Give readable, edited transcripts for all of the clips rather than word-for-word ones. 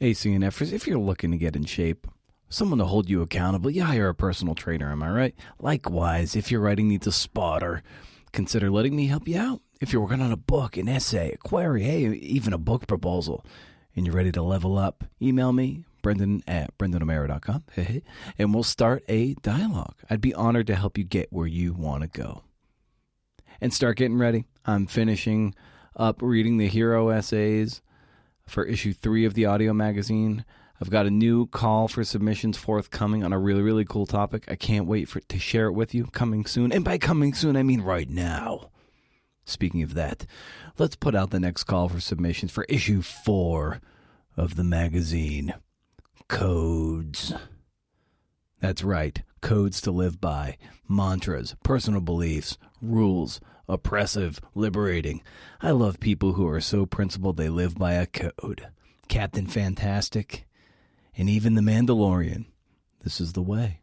Hey, CNFers, if you're looking to get in shape, someone to hold you accountable, you hire a personal trainer, am I right? Likewise, if your writing needs a spotter, consider letting me help you out. If you're working on a book, an essay, a query, hey, even a book proposal, and you're ready to level up, email me, Brendan@BrendanO'Mara.com, and we'll start a dialogue. I'd be honored to help you get where you want to go. And start getting ready. I'm finishing up reading the hero essays for issue 3 of the audio magazine. I've got a new call for submissions forthcoming on a really, really cool topic. I can't wait to share it with you. Coming soon. And by coming soon, I mean right now. Speaking of that, let's put out the next call for submissions for issue 4 of the magazine. Codes. That's right. Codes to live by. Mantras, personal beliefs, rules. Oppressive, liberating. I love people who are so principled they live by a code. Captain Fantastic, and even the Mandalorian. This is the way.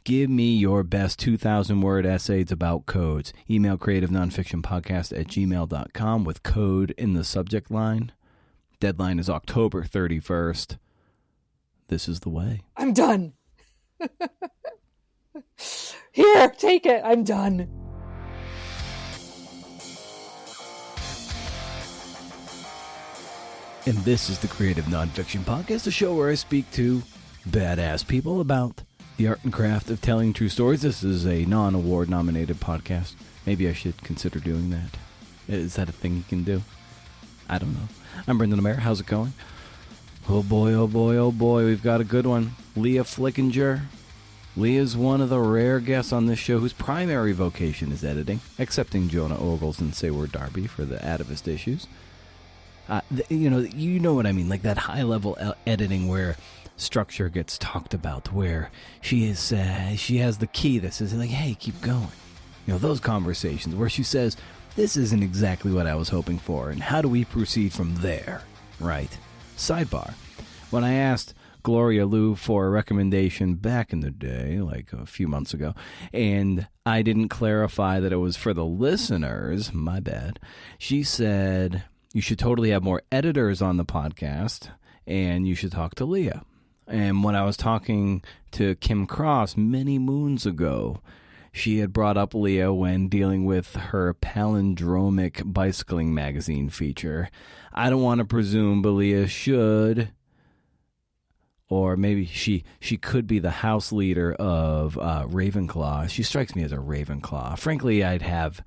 Give me your best 2,000-word essays about codes. Email creativenonfictionpodcast@gmail.com with code in the subject line. Deadline is October 31st. This is the way. I'm done. Here, take it. I'm done. And this is the Creative Nonfiction Podcast, a show where I speak to badass people about the art and craft of telling true stories. This is a non-award nominated podcast. Maybe I should consider doing that. Is that a thing you can do? I don't know. I'm Brendan O'Mara. How's it going? Oh boy, oh boy, oh boy. We've got a good one. Leah Flickinger. Leah's one of the rare guests on this show whose primary vocation is editing, excepting Jonah Ogles and Sayward Darby for the Atavist issues. You know what I mean, like that high-level editing where structure gets talked about, where she has the key that says, like, hey, keep going. You know, those conversations where she says, this isn't exactly what I was hoping for, and how do we proceed from there, right? Sidebar. When I asked Gloria Liu for a recommendation back in the day, like a few months ago, and I didn't clarify that it was for the listeners, my bad, she said, you should totally have more editors on the podcast, and you should talk to Leah. And when I was talking to Kim Cross many moons ago, she had brought up Leah when dealing with her palindromic bicycling magazine feature. I don't want to presume, but Leah should, or maybe she could be the house leader of Ravenclaw. She strikes me as a Ravenclaw. Frankly, I'd have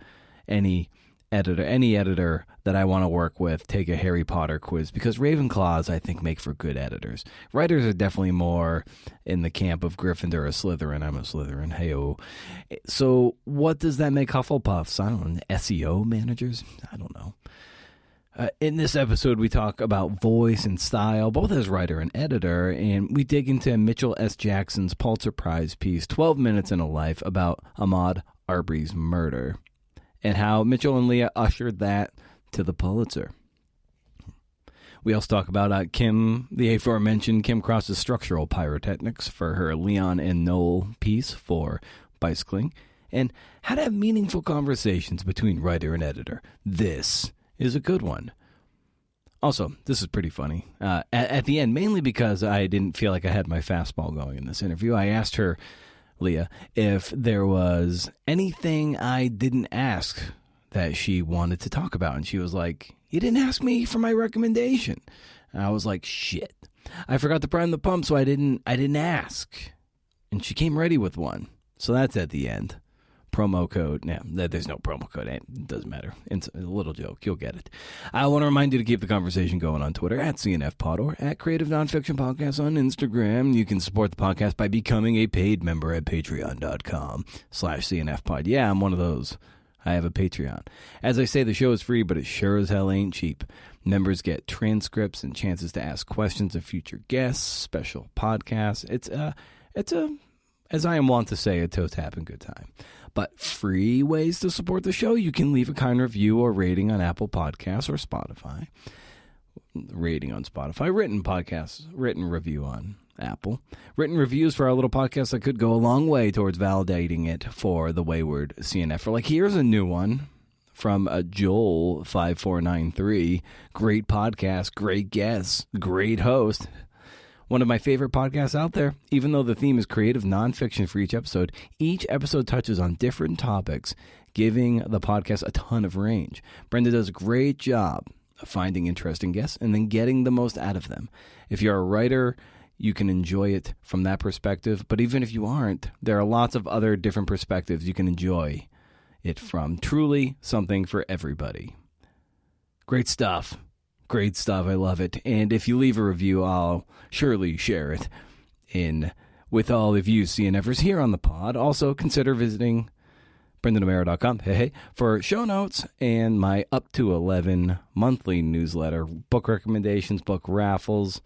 any editor that I want to work with take a Harry Potter quiz, because Ravenclaws, I think, make for good editors. Writers are definitely more in the camp of Gryffindor or Slytherin. I'm a Slytherin. Hey-oh. So what does that make Hufflepuffs? I don't know. SEO managers? I don't know. In this episode, we talk about voice and style, both as writer and editor, and we dig into Mitchell S. Jackson's Pulitzer Prize piece, 12 Minutes in a Life, about Ahmaud Arbery's murder, and how Mitchell and Leah ushered that to the Pulitzer. We also talk about the aforementioned Kim Cross's structural pyrotechnics for her Leon and Noel piece for bicycling, and how to have meaningful conversations between writer and editor. This is a good one. Also, this is pretty funny. At the end, mainly because I didn't feel like I had my fastball going in this interview, I asked her, Leah, if there was anything I didn't ask that she wanted to talk about. And she was like, you didn't ask me for my recommendation. And I was like, shit. I forgot to prime the pump, so I didn't ask. And she came ready with one. So that's at the end. Promo code. Nah, there's no promo code. It doesn't matter. It's a little joke. You'll get it. I want to remind you to keep the conversation going on Twitter at CNFPod or at Creative Nonfiction Podcast on Instagram. You can support the podcast by becoming a paid member at patreon.com/CNFPod. Yeah, I'm one of those. I have a Patreon. As I say, the show is free, but it sure as hell ain't cheap. Members get transcripts and chances to ask questions of future guests, special podcasts. It's as I am wont to say, a toe tap and good time. But free ways to support the show. You can leave a kind review or rating on Apple Podcasts or Spotify. Rating on Spotify. Written review on Apple. Written reviews for our little podcast that could go a long way towards validating it for the wayward CNF. Like, here's a new one from Joel5493. Great podcast, great guests, great host. One of my favorite podcasts out there. Even though the theme is creative nonfiction for each episode touches on different topics, giving the podcast a ton of range. Brenda does a great job of finding interesting guests and then getting the most out of them. If you're a writer, you can enjoy it from that perspective. But even if you aren't, there are lots of other different perspectives you can enjoy it from. Truly something for everybody. Great stuff. Great stuff. I love it. And if you leave a review, I'll surely share it with all of you CNFers here on the pod. Also, consider visiting BrendanOmero.com for show notes and my up to 11 monthly newsletter, book recommendations, book raffles,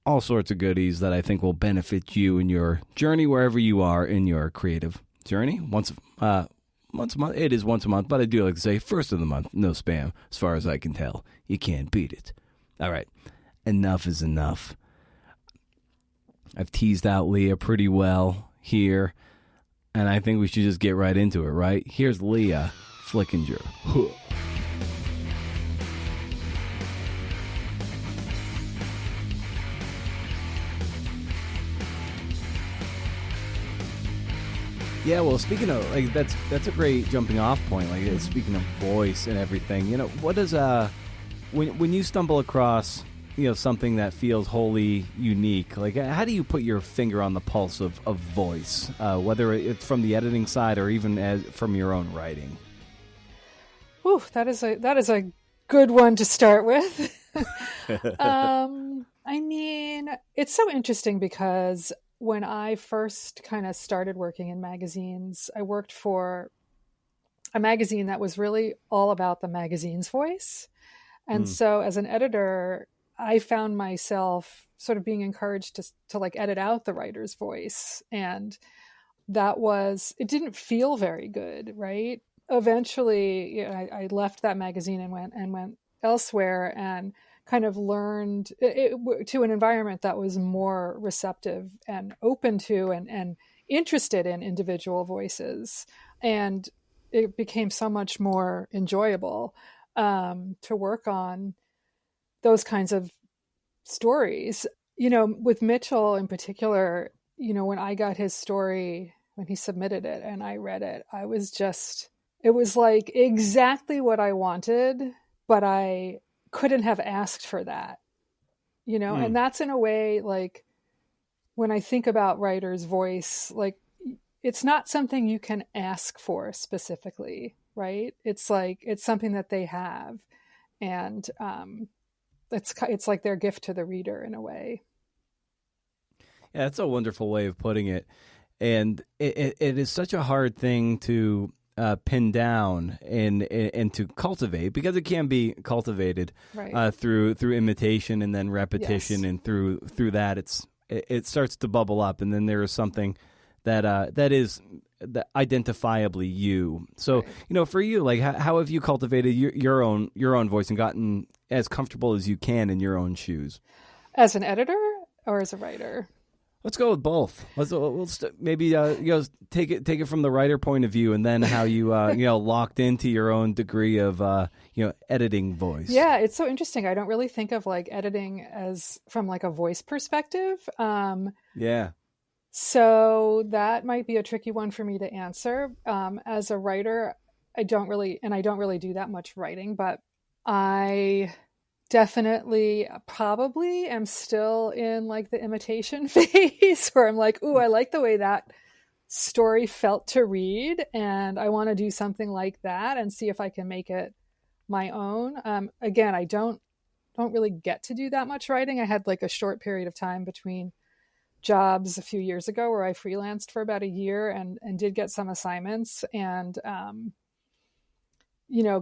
all sorts of goodies that I think will benefit you in your journey wherever you are in your creative journey. Once a month. It is once a month, but I do like to say first of the month, no spam. As far as I can tell, you can't beat it. All right, enough is enough. I've teased out Leah pretty well here, and I think we should just get right into it, right? Here's Leah Flickinger. Yeah, well, speaking of, like, that's a great jumping off point. Like, speaking of voice and everything, you know, what does when you stumble across, you know, something that feels wholly unique, like, how do you put your finger on the pulse of voice, whether it's from the editing side or even from your own writing? Ooh, that is a good one to start with. I mean, it's so interesting because when I first kind of started working in magazines, I worked for a magazine that was really all about the magazine's voice. And so as an editor, I found myself sort of being encouraged to like edit out the writer's voice. And it didn't feel very good, right? Eventually, you know, I left that magazine and went elsewhere and kind of learned to an environment that was more receptive and open to and interested in individual voices. And it became so much more enjoyable to work on those kinds of stories. You know, with Mitchell in particular, you know, when I got his story, when he submitted it and I read it, it was like exactly what I wanted, but I couldn't have asked for that, you know? And that's in a way, like, when I think about writer's voice, like, it's not something you can ask for specifically, right? It's like, it's something that they have. And it's like their gift to the reader in a way. Yeah, that's a wonderful way of putting it. And it is such a hard thing to pin down and to cultivate, because it can be cultivated right. through imitation and then repetition, yes. and through that it starts to bubble up, and then there is something that is identifiably you. So right. You know, for you, like, how have you cultivated your own voice and gotten as comfortable as you can in your own shoes? As an editor or as a writer? Let's go with both. Maybe take it from the writer point of view, and then how you locked into your own degree of editing voice. Yeah, it's so interesting. I don't really think of like editing as from like a voice perspective. Yeah. So that might be a tricky one for me to answer. As a writer, I don't really do that much writing, but I definitely probably am still in like the imitation phase where I'm like, ooh, I like the way that story felt to read, and I want to do something like that and see if I can make it my own. Again, I don't really get to do that much writing. I had like a short period of time between jobs a few years ago where I freelanced for about a year and did get some assignments, and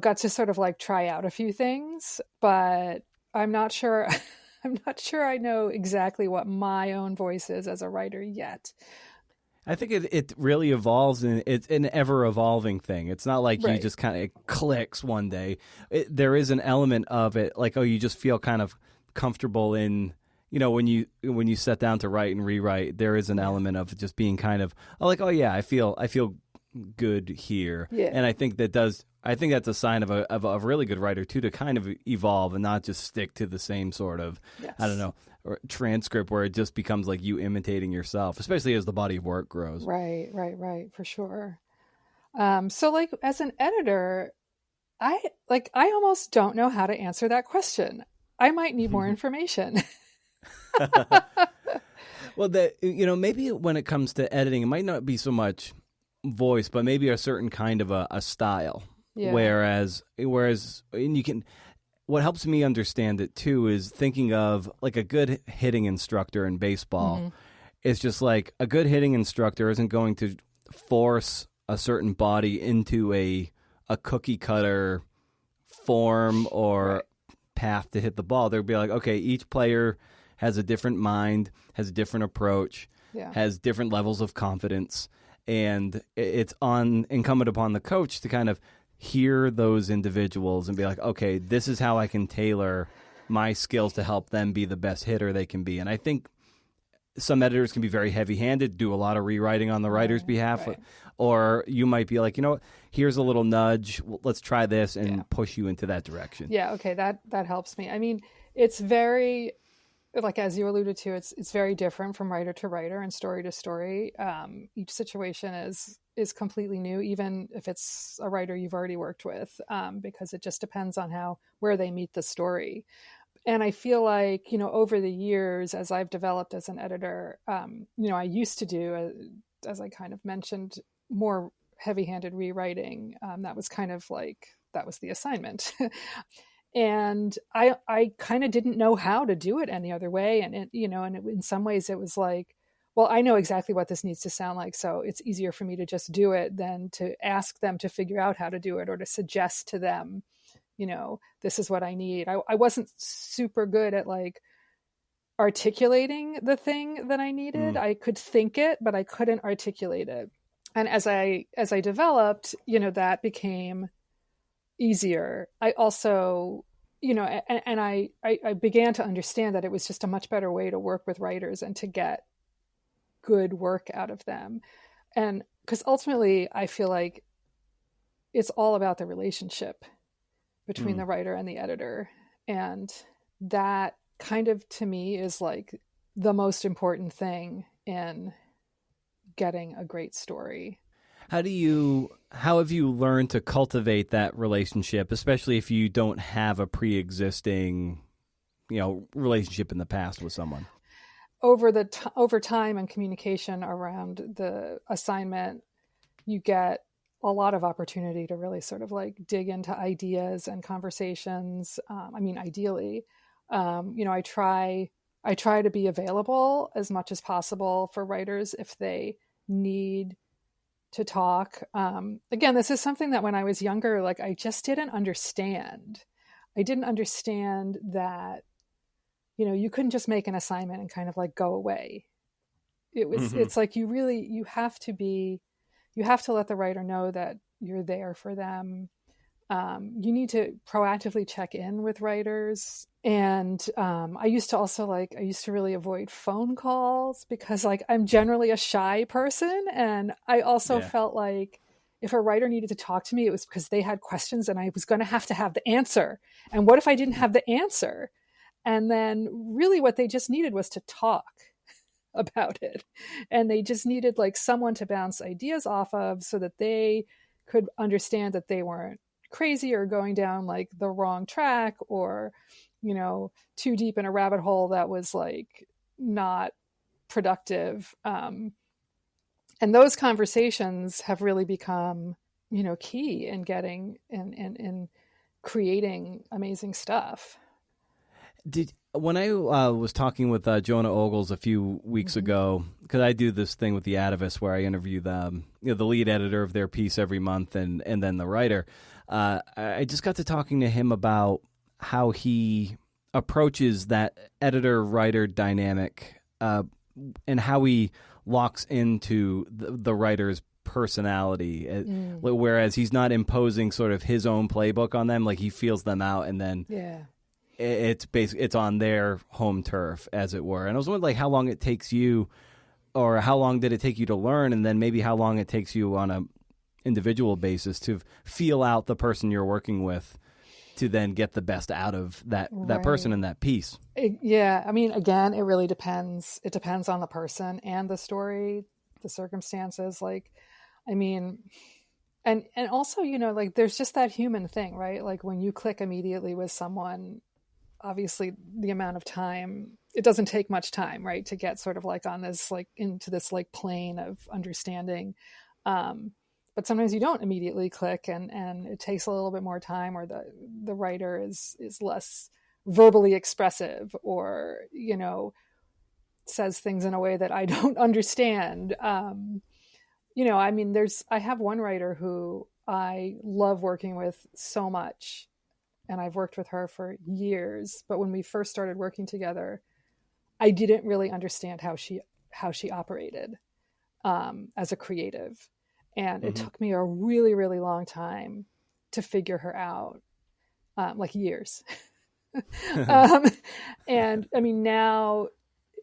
got to sort of like try out a few things, but I'm not sure. I'm not sure I know exactly what my own voice is as a writer yet. I think it really evolves, and it's an ever-evolving thing. It's not like right. you just kind of clicks one day. There is an element of it, like, you just feel kind of comfortable in, when you sit down to write and rewrite, there is an element of just being kind of, I feel good here. Yeah. And I think that does I think that's a sign of a really good writer too, to kind of evolve and not just stick to the same sort of, Yes. I don't know, or transcript where it just becomes like you imitating yourself, especially as the body of work grows. Right, for sure. So like as an editor, I almost don't know how to answer that question. I might need more information. Well, maybe when it comes to editing, it might not be so much voice, but maybe a certain kind of a style. Yeah. Whereas, and you can. What helps me understand it too is thinking of like a good hitting instructor in baseball. Mm-hmm. It's just like a good hitting instructor isn't going to force a certain body into a cookie cutter form or path to hit the ball. They'll be like, okay, each player has a different mind, has a different approach, has different levels of confidence, and it's incumbent upon the coach to kind of hear those individuals and be like, okay, this is how I can tailor my skills to help them be the best hitter they can be. And I think some editors can be very heavy-handed, do a lot of rewriting on the writer's behalf, or you might be like, you know what, here's a little nudge, let's try this, and push you into that direction. Yeah, okay, that helps me. I mean, it's very, like as you alluded to, it's very different from writer to writer and story to story. Each situation is completely new, even if it's a writer you've already worked with, because it just depends on where they meet the story. And I feel like, over the years, as I've developed as an editor, I used to do, as I kind of mentioned, more heavy-handed rewriting. That was kind of like, that was the assignment. And I kind of didn't know how to do it any other way. And, in some ways it was like, well, I know exactly what this needs to sound like, so it's easier for me to just do it than to ask them to figure out how to do it or to suggest to them, this is what I need. I wasn't super good at like articulating the thing that I needed. I could think it, but I couldn't articulate it. And as I developed, that became easier. I also, and I began to understand that it was just a much better way to work with writers and to get good work out of them. And because ultimately I feel like it's all about the relationship between the writer and the editor. And that kind of, to me, is like the most important thing in getting a great story. How have you learned to cultivate that relationship, especially if you don't have a pre-existing, relationship in the past with someone? Over time and communication around the assignment, you get a lot of opportunity to really sort of like dig into ideas and conversations. Ideally, I try to be available as much as possible for writers if they need to talk. Again, this is something that when I was younger, like I just didn't understand. I didn't understand that, you couldn't just make an assignment and kind of like go away. It's like you have to let the writer know that you're there for them. You need to proactively check in with writers. And I used to really avoid phone calls because like I'm generally a shy person. And I also felt like if a writer needed to talk to me, it was because they had questions and I was going to have the answer. And what if I didn't have the answer? And then really what they just needed was to talk about it. And they just needed like someone to bounce ideas off of so that they could understand that they weren't crazy or going down like the wrong track or, too deep in a rabbit hole that was like not productive. And those conversations have really become, key in getting in creating amazing stuff. When I was talking with Jonah Ogles a few weeks ago, because I do this thing with the Atavist where I interview the lead editor of their piece every month and then the writer, I just got to talking to him about how he approaches that editor-writer dynamic and how he locks into the writer's personality, whereas he's not imposing sort of his own playbook on them, like he feels them out and then it's on their home turf, as it were. And I was wondering, like, how long it takes you, or how long did it take you to learn, and then maybe how long it takes you on individual basis to feel out the person you're working with to then get the best out of that person and that piece. Yeah. I mean, again, it really depends. It depends on the person and the story, the circumstances. Like, I mean, and also, you know, like there's just that human thing, right? Like when you click immediately with someone, obviously the amount of time, it doesn't take much time, right, to get sort of like on this, like into this like plane of understanding. But sometimes you don't immediately click, and it takes a little bit more time, or the writer is less verbally expressive, or, you know, says things in a way that I don't understand. You know, I mean, I have one writer who I love working with so much, and I've worked with her for years. But when we first started working together, I didn't really understand how she operated as a creative. And it took me a really, really long time to figure her out, like years. And I mean, now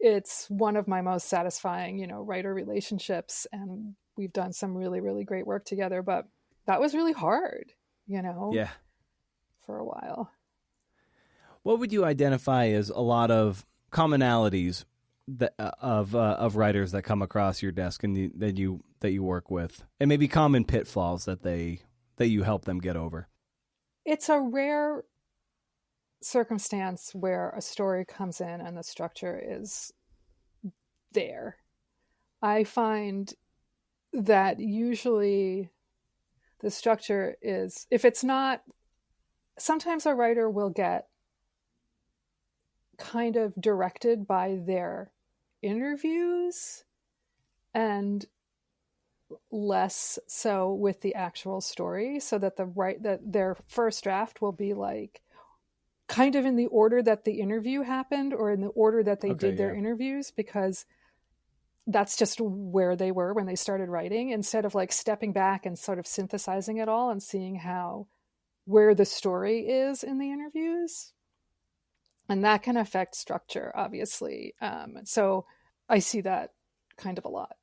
it's one of my most satisfying, you know, writer relationships. And we've done some really, really great work together. But that was really hard, you know, for a while. What would you identify as a lot of commonalities that, of writers that come across your desk and that you work with, and maybe common pitfalls that you help them get over? It's a rare circumstance where a story comes in and the structure is there. I find that usually the structure is, if it's not, sometimes a writer will get kind of directed by their interviews and less so with the actual story, so that that their first draft will be like kind of in the order that the interview happened, or in the order that they did their interviews, because that's just where they were when they started writing, instead of like stepping back and sort of synthesizing it all and seeing where the story is in the interviews. And that can affect structure, obviously. So I see that kind of a lot.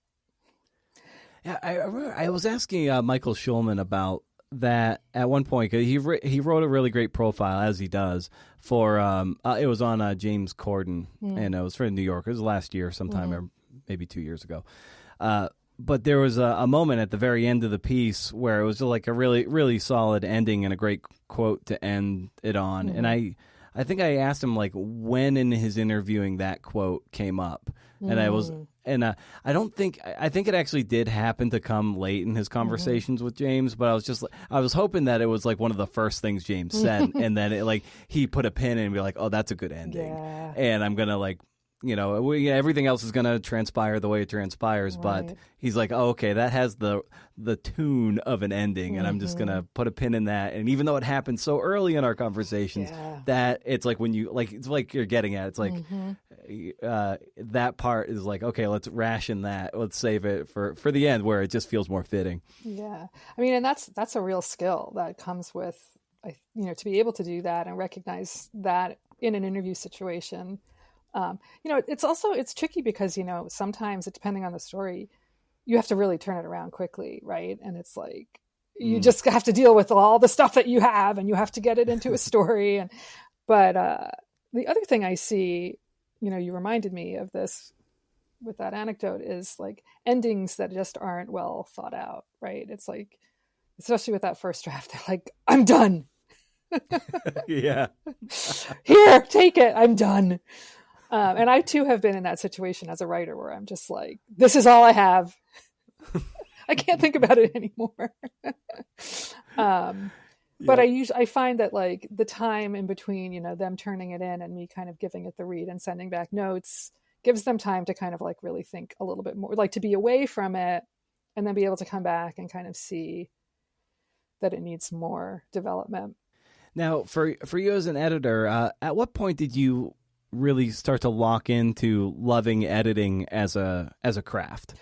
Yeah, I was asking Michael Schulman about that at one point. He wrote a really great profile, as he does, for it was on James Corden, and it was for New York. It was last year sometime, or maybe 2 years ago. But there was a moment at the very end of the piece where it was like a really, really solid ending and a great quote to end it on. And I think I asked him like when in his interviewing that quote came up, and I think it actually did happen to come late in his conversations with James, but I was hoping that it was like one of the first things James said, and then it, like, he put a pin in and be like, oh, that's a good ending, and I'm gonna, like, you know, everything else is going to transpire the way it transpires, but he's like, oh, okay, that has the tune of an ending, and I'm just going to put a pin in that. And even though it happened so early in our conversations, that it's like when you, like, it's like you're getting at, it's like that part is like, okay, let's ration that. Let's save it for the end where it just feels more fitting. Yeah. I mean, and that's a real skill that comes with, you know, to be able to do that and recognize that in an interview situation. You know, it's tricky because, you know, sometimes, depending on the story, you have to really turn it around quickly, right? And it's like, you just have to deal with all the stuff that you have, and you have to get it into a story. But the other thing I see, you know, you reminded me of this with that anecdote, is like endings that just aren't well thought out, right? It's like, especially with that first draft, they're like, I'm done. Yeah. Here, take it. I'm done. And I too have been in that situation as a writer where I'm just like, this is all I have. I can't think about it anymore. But I find that, like, the time in between, you know, them turning it in and me kind of giving it the read and sending back notes gives them time to kind of like really think a little bit more, like to be away from it and then be able to come back and kind of see that it needs more development. Now, for you as an editor, at what point did you really start to lock into loving editing as a craft?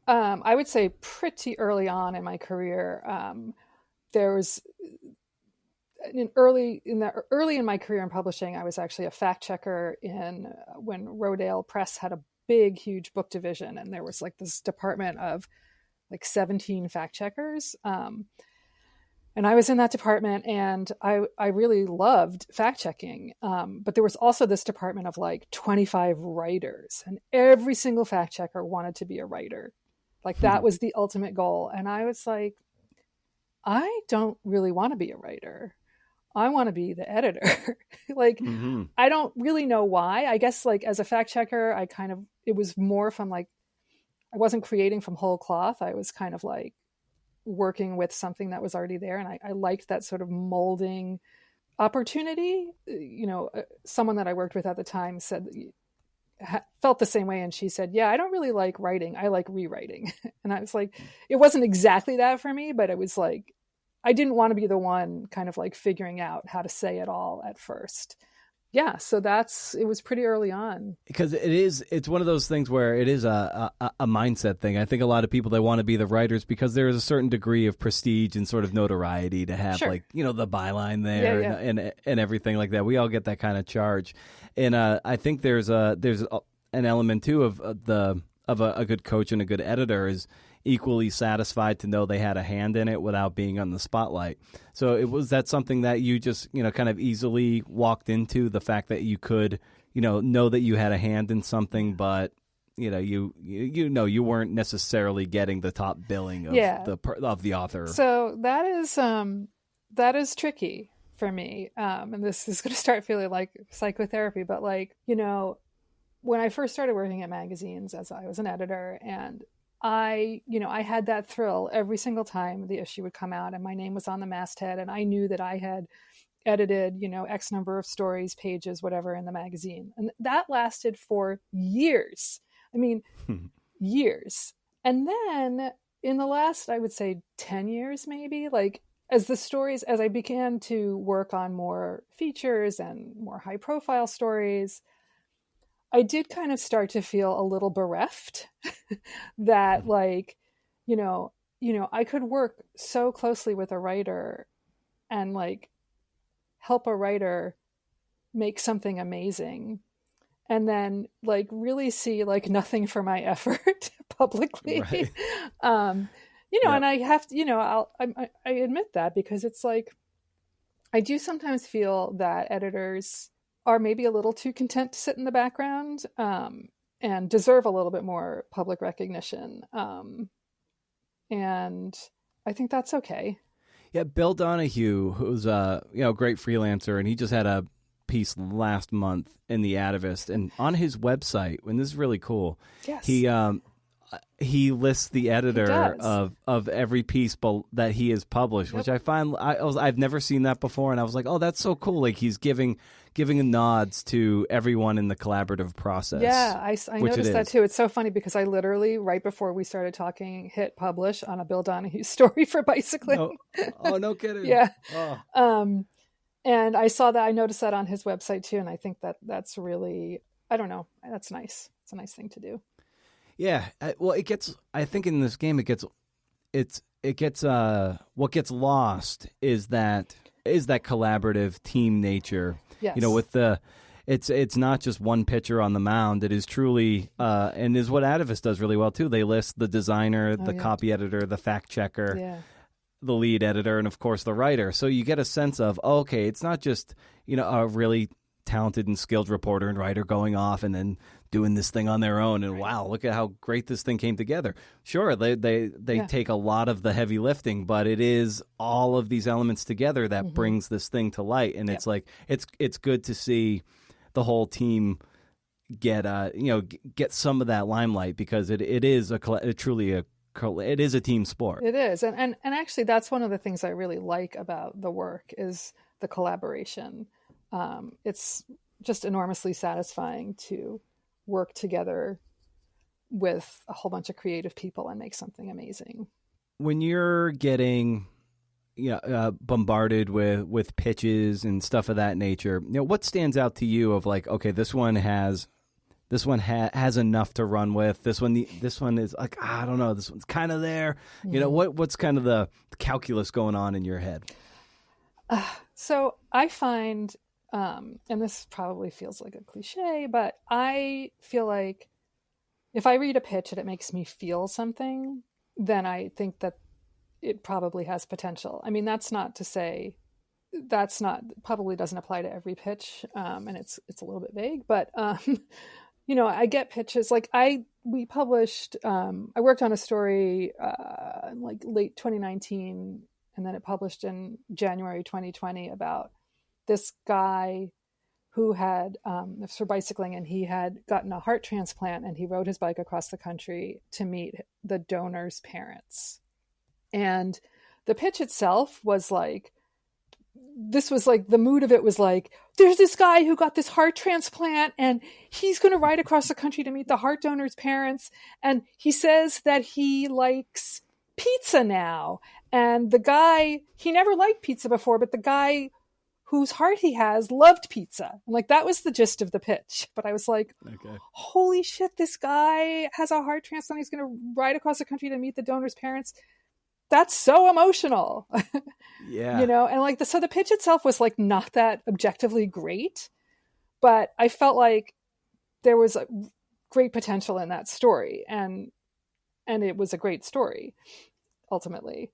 I would say pretty early on in my career. There was early in my career in publishing, I was actually a fact checker when Rodale Press had a big, huge book division, and there was like this department of like 17 fact checkers. And I was in that department, and I really loved fact checking. But there was also this department of like 25 writers, and every single fact checker wanted to be a writer. Like that was the ultimate goal. And I was like, I don't really want to be a writer. I want to be the editor. Like, I don't really know why. I guess like as a fact checker, it was more from like, I wasn't creating from whole cloth. I was kind of like working with something that was already there. And I liked that sort of molding opportunity. Someone that I worked with at the time felt the same way. And she said, yeah, I don't really like writing. I like rewriting. And I was like, it wasn't exactly that for me, but it was like, I didn't want to be the one kind of like figuring out how to say it all at first. Yeah. So it was pretty early on. Because it's one of those things where it is a mindset thing. I think a lot of people, they want to be the writers because there is a certain degree of prestige and sort of notoriety to have like, the byline there and everything like that. We all get that kind of charge. And I think there's an element too of a good coach and a good editor is equally satisfied to know they had a hand in it without being on the spotlight. So was that something that you just, kind of easily walked into, the fact that you could, know that you had a hand in something, but you weren't necessarily getting the top billing of the author. So that is tricky for me. And this is going to start feeling like psychotherapy, but like, when I first started working at magazines as I was an editor, and I had that thrill every single time the issue would come out and my name was on the masthead, and I knew that I had edited, X number of stories, pages, whatever in the magazine. And that lasted for years. I mean, years. And then in the last, I would say 10 years, maybe, like as I began to work on more features and more high profile stories, I did kind of start to feel a little bereft that like, I could work so closely with a writer and like help a writer make something amazing and then like really see like nothing for my effort publicly. Right. And I have to, I admit that because it's like, I do sometimes feel that editors are maybe a little too content to sit in the background and deserve a little bit more public recognition. And I think that's okay. Yeah, Bill Donahue, who's a great freelancer, and he just had a piece last month in The Atavist, and on his website, and this is really cool. Yes. He lists the editor of every piece that he has published, which I find I've never seen that before, and I was like, oh, that's so cool. Like he's giving nods to everyone in the collaborative process. Yeah, I noticed that too. It's so funny because I literally, right before we started talking, hit publish on a Bill Donahue story for bicycling. Oh, no kidding. Yeah. Oh. And I noticed that on his website too, and I think that's really, I don't know, that's nice. It's a nice thing to do. Yeah, well, I think in this game, what gets lost is that collaborative team nature. Yes. It's not just one pitcher on the mound. It is truly, and is what Atavist does really well too. They list the designer, the copy editor, the fact checker, the lead editor, and of course the writer. So you get a sense of, okay, it's not just, a really talented and skilled reporter and writer going off and then doing this thing on their own, and wow, look at how great this thing came together. Sure, they take a lot of the heavy lifting, but it is all of these elements together that brings this thing to light. And it's like it's good to see the whole team get some of that limelight, because it is it is a team sport. It is, and actually that's one of the things I really like about the work is the collaboration. It's just enormously satisfying to work together with a whole bunch of creative people and make something amazing. When you're getting bombarded with pitches and stuff of that nature, what stands out to you of like, okay, this one has enough to run with. This one is like, I don't know, this one's kind of there. What's kind of the calculus going on in your head? So I find, and this probably feels like a cliche, but I feel like if I read a pitch and it makes me feel something, then I think that it probably has potential. I mean, that's not to say that's not probably doesn't apply to every pitch, and it's a little bit vague, but I get pitches like we published. I worked on a story in like late 2019, and then it published in January 2020 about this guy who had for bicycling, and he had gotten a heart transplant, and he rode his bike across the country to meet the donor's parents. And the pitch itself was like, this was like, the mood of it was like, there's this guy who got this heart transplant and he's going to ride across the country to meet the heart donor's parents. And he says that he likes pizza now. And the guy, he never liked pizza before, but the guy whose heart he has loved pizza. And like, that was the gist of the pitch. But I was like, okay, holy shit, this guy has a heart transplant. He's going to ride across the country to meet the donor's parents. That's so emotional. Yeah. And like so the pitch itself was like not that objectively great, but I felt like there was a great potential in that story, and it was a great story ultimately.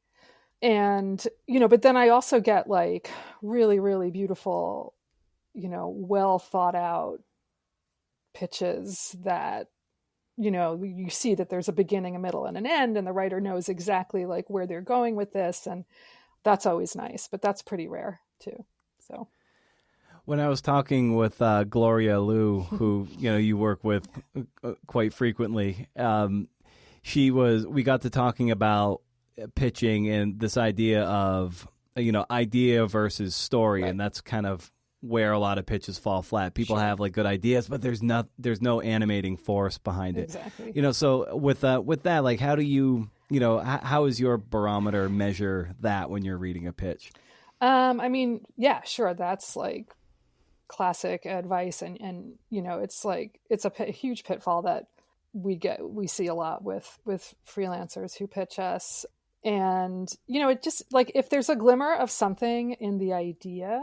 And, but then I also get like really, really beautiful, well thought out pitches that, you see that there's a beginning, a middle, and an end, and the writer knows exactly like where they're going with this. And that's always nice, but that's pretty rare too. So when I was talking with Gloria Liu, who, you work with quite frequently, we got to talking about pitching and this idea of, idea versus story. Right. And that's kind of where a lot of pitches fall flat. People have like good ideas, but there's no animating force behind it. Exactly. So with that, like, how do you, how is your barometer measure that when you're reading a pitch? I mean, yeah, sure. That's like classic advice. And it's like, it's a huge pitfall that we see a lot with freelancers who pitch us. And, it just like, if there's a glimmer of something in the idea,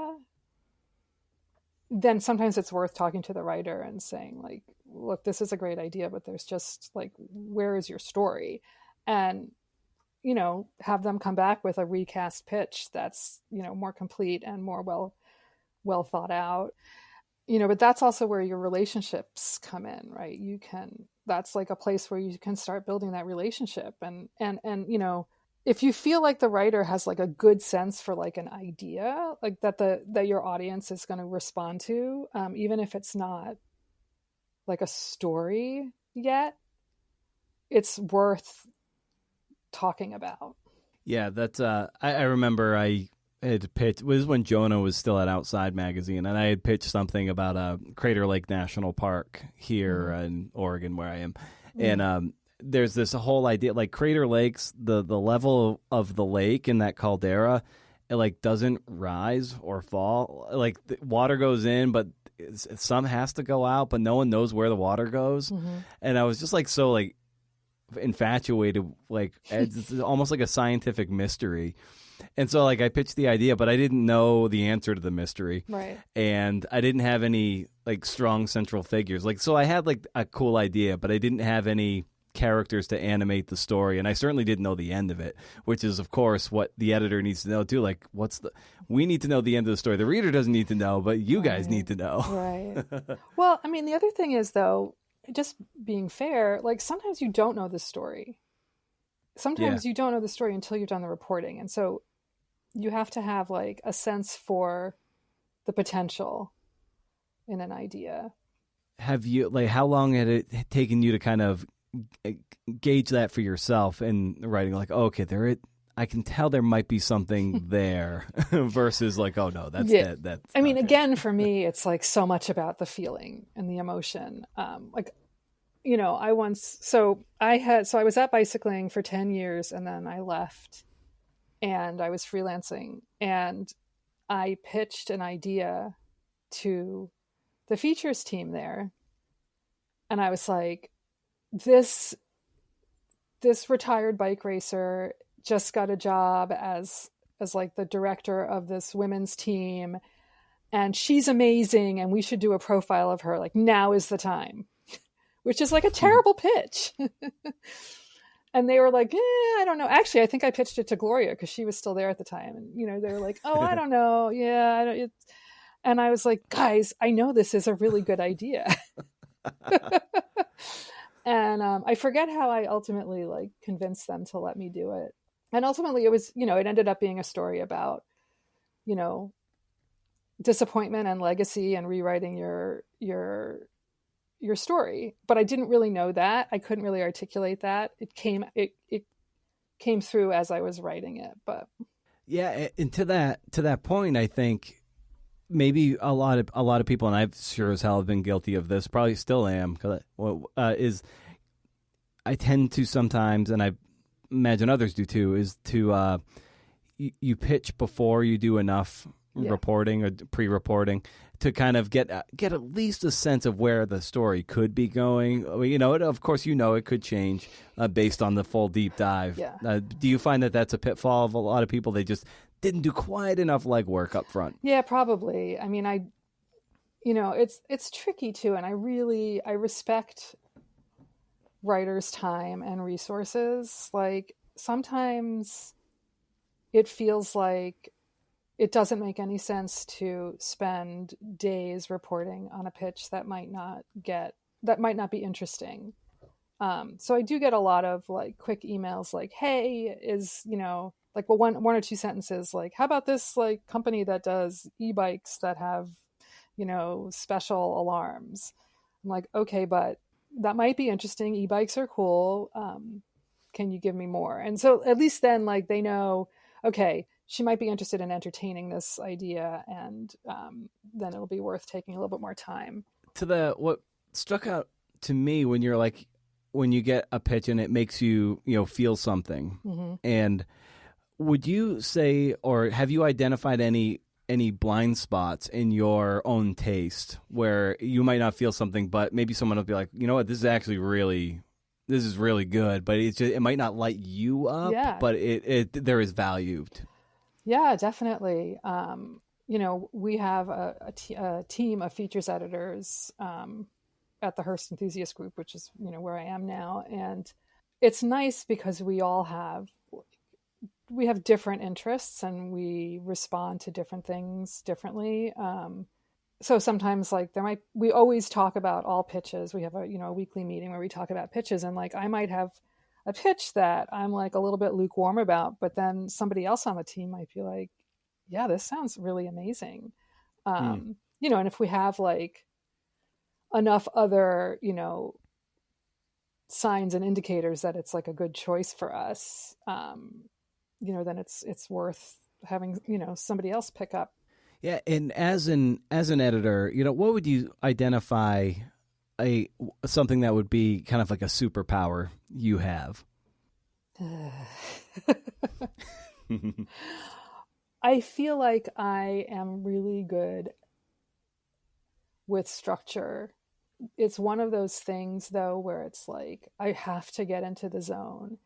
then sometimes it's worth talking to the writer and saying like, look, this is a great idea, but there's just like, where is your story? And, have them come back with a recast pitch that's, more complete and more well thought out, but that's also where your relationships come in, right? That's like a place where you can start building that relationship. And, if you feel like the writer has like a good sense for like an idea, like that your audience is going to respond to, even if it's not like a story yet, it's worth talking about. Yeah, that's I remember I had pitched, it was when Jonah was still at Outside Magazine, and I had pitched something about Crater Lake National Park here in Oregon where I am. And there's this whole idea, like Crater Lakes, the level of the lake in that caldera, it like doesn't rise or fall. Like the water goes in, but some has to go out, but no one knows where the water goes. And I was just like so like infatuated, like it's almost like a scientific mystery. And so like I pitched the idea, but I didn't know the answer to the mystery. Right. And I didn't have any like strong central figures. Like, so I had like a cool idea, but I didn't have any characters to animate the story, and I certainly didn't know the end of it, which is of course what the editor needs to know too. Like, we need to know the end of the story. The reader doesn't need to know, but you guys need to know. Right. Well, I mean, the other thing is though, just being fair, like sometimes you don't know the story. Sometimes you don't know the story until you've done the reporting, and so you have to have like a sense for the potential in an idea. Have you, like, how long had it taken you to kind of gauge that for yourself in writing, like, oh, okay, I can tell there might be something there versus like, oh no, that's that. I mean, again, for me, it's like so much about the feeling and the emotion. Like, I was at bicycling for 10 years and then I left and I was freelancing and I pitched an idea to the features team there. And I was like, this retired bike racer just got a job as like the director of this women's team, and she's amazing and we should do a profile of her. Like, now is the time, which is like a terrible pitch. And they were like, I don't know. Actually, I think I pitched it to Gloria because she was still there at the time. And, they were like, oh, I don't know. Yeah. And I was like, guys, I know this is a really good idea. And I forget how I ultimately like convinced them to let me do it. And ultimately it was, it ended up being a story about, disappointment and legacy and rewriting your story. But I didn't really know that. I couldn't really articulate that. It came through as I was writing it. But yeah, and to that point, I think maybe a lot of people, and I've sure as hell have been guilty of this, probably still am, is I tend to sometimes, and I imagine others do too, is to you pitch before you do enough reporting or pre-reporting to kind of get at least a sense of where the story could be going. Of course, it could change based on the full deep dive. Yeah. Do you find that that's a pitfall of a lot of people? They just didn't do quite enough legwork up front. Yeah, probably. I mean, it's tricky too, and I respect writers' time and resources. Like sometimes it feels like it doesn't make any sense to spend days reporting on a pitch that might not be interesting. So I do get a lot of like quick emails like, hey, like, well, one or two sentences, like, how about this like company that does e-bikes that have, special alarms? I'm like, okay, but that might be interesting. E-bikes are cool. Can you give me more? And so at least then like they know, okay, she might be interested in entertaining this idea, and then it'll be worth taking a little bit more time. What struck out to me when you get a pitch and it makes you, feel something. Mm-hmm. And would you say, or have you identified any blind spots in your own taste where you might not feel something, but maybe someone will be like, you know what, this is really good, but it might not light you up, but there is value. Yeah, definitely. We have a team of features editors at the Hearst Enthusiast Group, which is, where I am now. And it's nice because we have different interests and we respond to different things differently. So sometimes like we always talk about all pitches. We have a weekly meeting where we talk about pitches, and like I might have a pitch that I'm like a little bit lukewarm about, but then somebody else on the team might be like, yeah, this sounds really amazing. And if we have like enough other, signs and indicators that it's like a good choice for us, then it's worth having, somebody else pick up. Yeah. And as an editor, what would you identify something that would be kind of like a superpower you have? I feel like I am really good with structure. It's one of those things though where it's like I have to get into the zone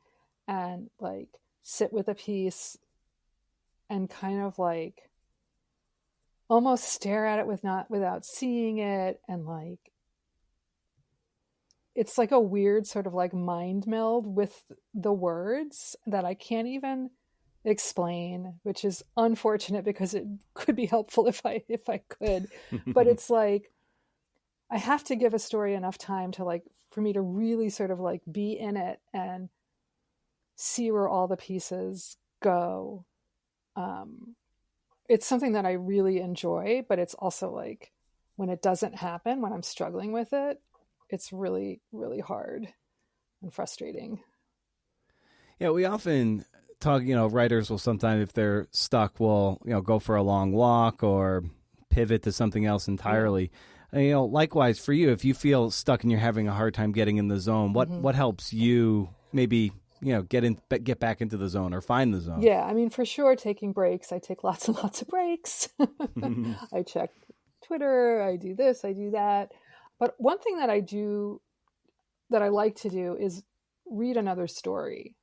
and like sit with a piece and kind of like almost stare at it without seeing it, and like it's like a weird sort of like mind meld with the words that I can't even explain, which is unfortunate because it could be helpful if I could. But it's like I have to give a story enough time to like for me to really sort of like be in it and see where all the pieces go. It's something that I really enjoy, but it's also like when it doesn't happen, when I'm struggling with it, it's really, really hard and frustrating. Yeah, we often talk, writers will sometimes, if they're stuck, will, go for a long walk or pivot to something else entirely. Yeah. And, likewise for you, if you feel stuck and you're having a hard time getting in the zone, what helps you maybe, get back into the zone or find the zone? Yeah, I mean, for sure, taking breaks. I take lots and lots of breaks. I check Twitter, I do this, I do that. But one thing that I do that I like to do is read another story.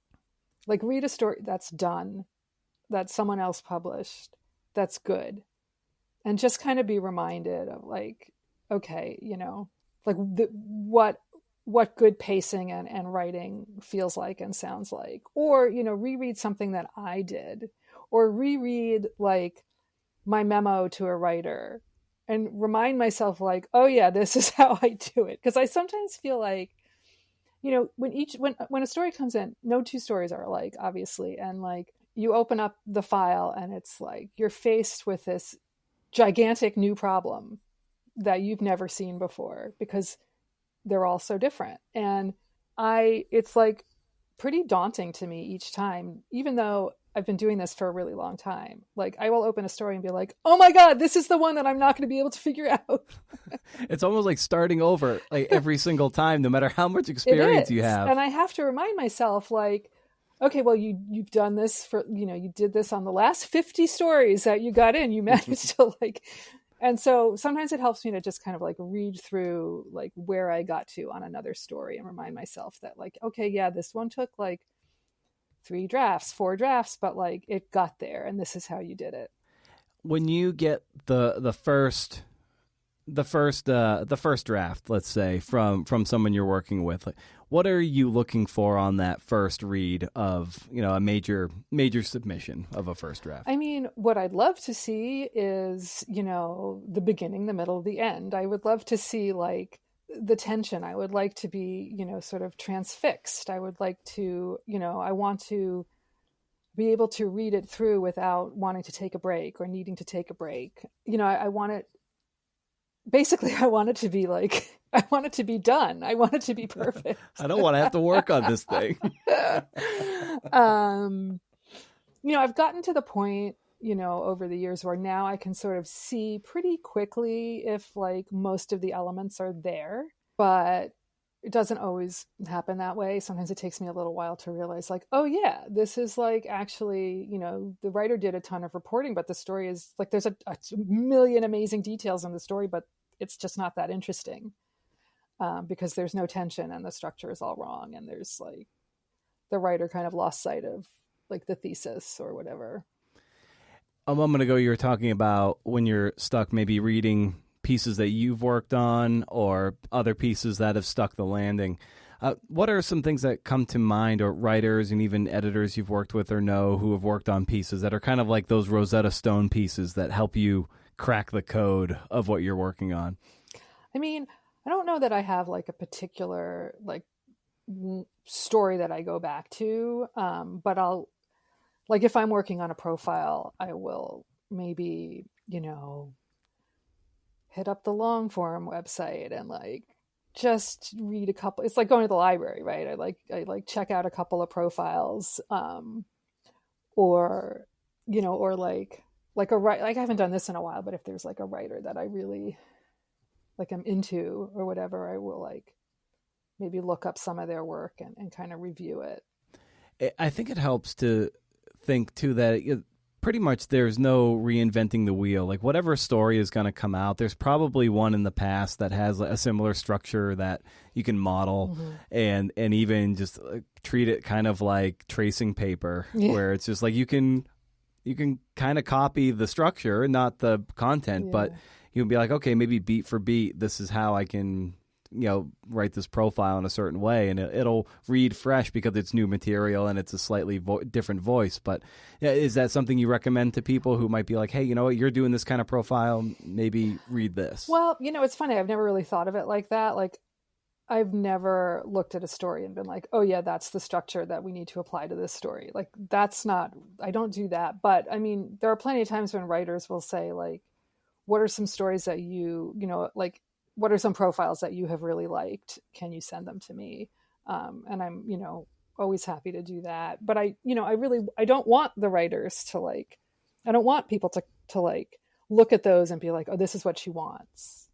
Like read a story that's done, that someone else published, that's good. And just kind of be reminded of like, okay, like what what good pacing and writing feels like and sounds like, or, reread something that I did, or reread like my memo to a writer and remind myself like, oh yeah, this is how I do it. Because I sometimes feel like, when a story comes in, no two stories are alike, obviously. And like you open up the file and it's like you're faced with this gigantic new problem that you've never seen before because they're all so different. And it's like pretty daunting to me each time, even though I've been doing this for a really long time. Like I will open a story and be like, oh my God, this is the one that I'm not going to be able to figure out. It's almost like starting over like every single time, no matter how much experience you have. And I have to remind myself like, okay, well, you've done this for, you did this on the last 50 stories that you got in, you managed to like, and so sometimes it helps me to just kind of like read through like where I got to on another story and remind myself that like, okay, yeah, this one took like 3 drafts, 4 drafts, but like it got there and this is how you did it. When you get the first draft, let's say, from someone you're working with, like, what are you looking for on that first read of, a major submission of a first draft? I mean, what I'd love to see is, the beginning, the middle, the end. I would love to see like the tension. I would like to be, sort of transfixed. I would like to, I want to be able to read it through without wanting to take a break or needing to take a break. I want it, basically, I want it to be like, I want it to be done. I want it to be perfect. I don't want to have to work on this thing. I've gotten to the point, over the years where now I can sort of see pretty quickly if like most of the elements are there, but it doesn't always happen that way. Sometimes it takes me a little while to realize like, oh yeah, this is like actually, the writer did a ton of reporting, but the story is like, there's a million amazing details in the story, but it's just not that interesting because there's no tension and the structure is all wrong. And there's like the writer kind of lost sight of like the thesis or whatever. A moment ago, you were talking about when you're stuck maybe reading pieces that you've worked on or other pieces that have stuck the landing. What are some things that come to mind, or writers and even editors you've worked with or know who have worked on pieces that are kind of like those Rosetta Stone pieces that help you crack the code of what you're working on? I mean, I don't know that I have like a particular like story that I go back to, but I'll, like if I'm working on a profile, I will maybe, hit up the long form website and like just read a couple. It's like going to the library, right? I like check out a couple of profiles, or like a writer. Like I haven't done this in a while, but if there's like a writer that I really like I'm into or whatever, I will like maybe look up some of their work and kind of review it. I think it helps to think too that pretty much there's no reinventing the wheel. Like whatever story is going to come out, there's probably one in the past that has a similar structure that you can model, and even just treat it kind of like tracing paper, where it's just like you can kind of copy the structure, not the content, but you can be like, okay, maybe beat for beat, this is how I can write this profile in a certain way, and it'll read fresh because it's new material and it's a slightly different voice. But is that something you recommend to people who might be like, hey, you know what, you're doing this kind of profile, maybe read this? Well, it's funny. I've never really thought of it like that. Like I've never looked at a story and been like, oh yeah, that's the structure that we need to apply to this story. Like I don't do that. But I mean, there are plenty of times when writers will say like, what are some stories that like, what are some profiles that you have really liked? Can you send them to me? And I'm, always happy to do that. But I don't want the writers to like, I don't want people to like look at those and be like, oh, this is what she wants.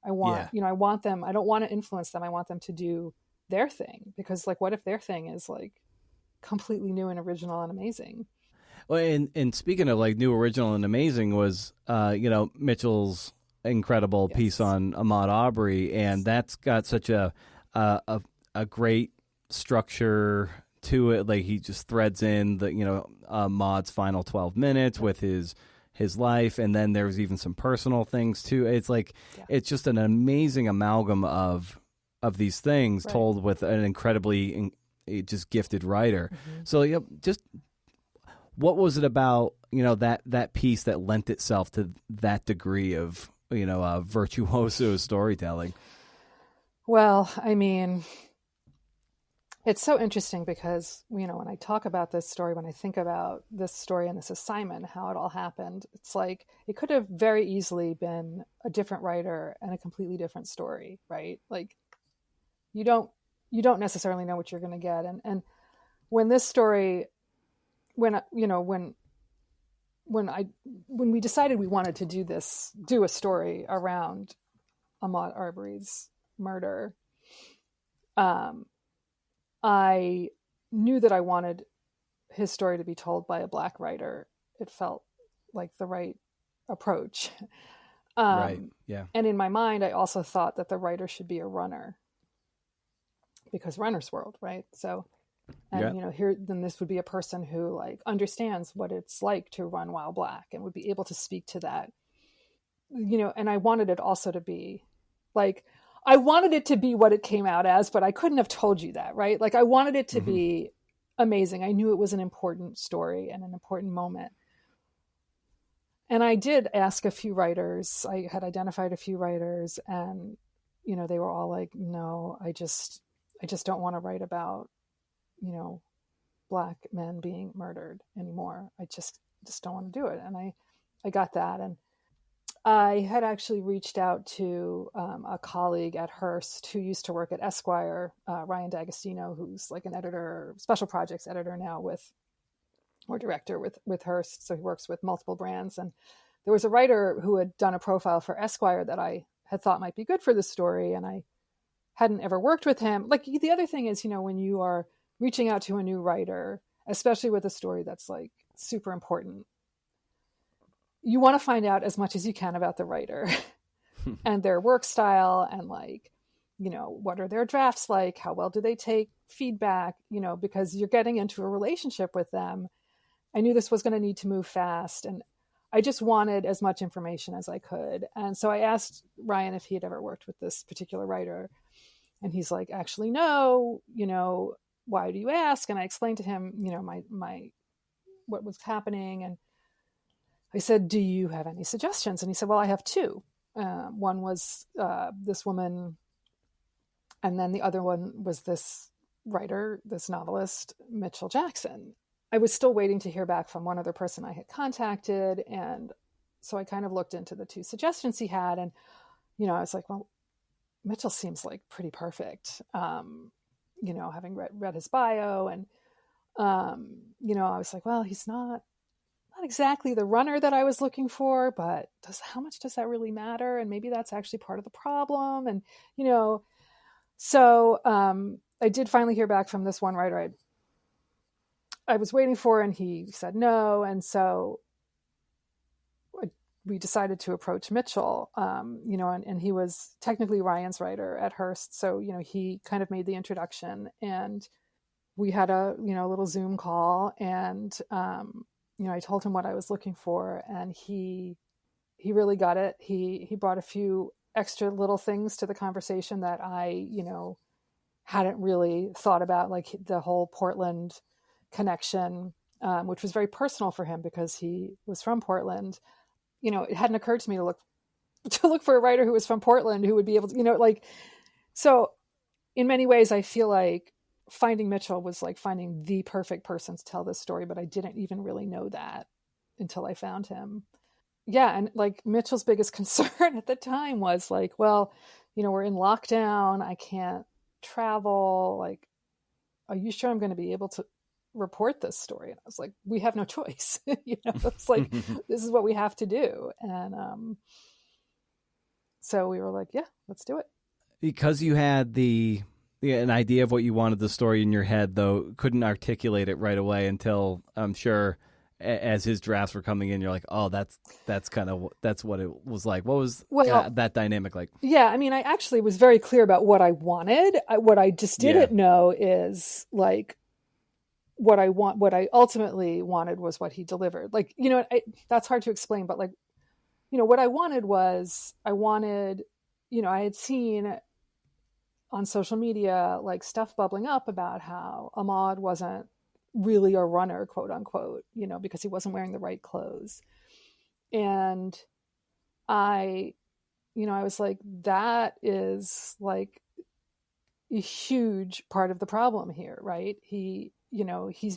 I want, I want them, I don't want to influence them. I want them to do their thing, because like, what if their thing is like completely new and original and amazing? Well, and speaking of like new, original, and amazing was, Mitchell's incredible piece on Ahmaud Arbery, and that's got such a great structure to it. Like he just threads in the Ahmaud's final 12 minutes with his life, and then there's even some personal things too. It's like it's just an amazing amalgam of of these things Right. told with an incredibly just gifted writer. Mm-hmm. So just what was it about, that piece that lent itself to that degree of, virtuoso storytelling? Well, I mean, it's so interesting because, when I talk about this story, when I think about this story and this assignment, how it all happened, it's like it could have very easily been a different writer and a completely different story, right? Like you don't necessarily know what you're going to get. And when this story, when we decided we wanted to do a story around Ahmaud Arbery's murder, I knew that I wanted his story to be told by a Black writer. It felt like the right approach. Right. Yeah. And in my mind, I also thought that the writer should be a runner, because runner's world, right? So, and here, then this would be a person who like understands what it's like to run while Black and would be able to speak to that. And I wanted it also to be like, I wanted it to be what it came out as, but I couldn't have told you that, right? Like I wanted it to be amazing. I knew it was an important story and an important moment. And I did ask a few writers. I had identified a few writers, and they were all like, "No, I just don't want to write about, Black men being murdered anymore. I just don't want to do it." And I got that, and I had actually reached out to a colleague at Hearst who used to work at Esquire, Ryan D'Agostino, who's like an editor, special projects editor now or director with Hearst. So he works with multiple brands. And there was a writer who had done a profile for Esquire that I had thought might be good for the story. And I hadn't ever worked with him. Like the other thing is, when you are reaching out to a new writer, especially with a story that's like super important, you want to find out as much as you can about the writer and their work style and like, what are their drafts like? How well do they take feedback? Because you're getting into a relationship with them. I knew this was going to need to move fast, and I just wanted as much information as I could. And so I asked Ryan if he had ever worked with this particular writer. And he's like, actually, no, why do you ask? And I explained to him, my what was happening. And I said, do you have any suggestions? And he said, well, I have two. One was this woman, and then the other one was this writer, this novelist, Mitchell Jackson. I was still waiting to hear back from one other person I had contacted. And so I kind of looked into the two suggestions he had. And, I was like, well, Mitchell seems like pretty perfect, having read his bio. And, I was like, well, he's not exactly the runner that I was looking for, but how much does that really matter? And maybe that's actually part of the problem. And, so I did finally hear back from this one writer I was waiting for, and he said no. And so we decided to approach Mitchell, and he was technically Ryan's writer at Hearst. So, he kind of made the introduction, and we had a, little Zoom call, and, I told him what I was looking for, and he really got it. He brought a few extra little things to the conversation that I, hadn't really thought about, like the whole Portland connection, which was very personal for him because he was from Portland. It hadn't occurred to me to look for a writer who was from Portland who would be able to, so in many ways, I feel like finding Mitchell was like finding the perfect person to tell this story, but I didn't even really know that until I found him. Yeah. And like Mitchell's biggest concern at the time was like, well, we're in lockdown. I can't travel. Like, are you sure I'm going to be able to report this story? And I was like, we have no choice. It's like, this is what we have to do. And so we were like, yeah, let's do it. Because you had an idea of what you wanted the story in your head, though, couldn't articulate it right away until, I'm sure, as his drafts were coming in, you're like, oh, that's what it was like. What was that dynamic like? Yeah, I mean, I actually was very clear about what I wanted. What I just didn't know is like what I ultimately wanted was what he delivered. Like, that's hard to explain, but like, what I wanted was I had seen on social media, like stuff bubbling up about how Ahmad wasn't really a runner, quote unquote, because he wasn't wearing the right clothes. And I was like, that is like a huge part of the problem here, right? He's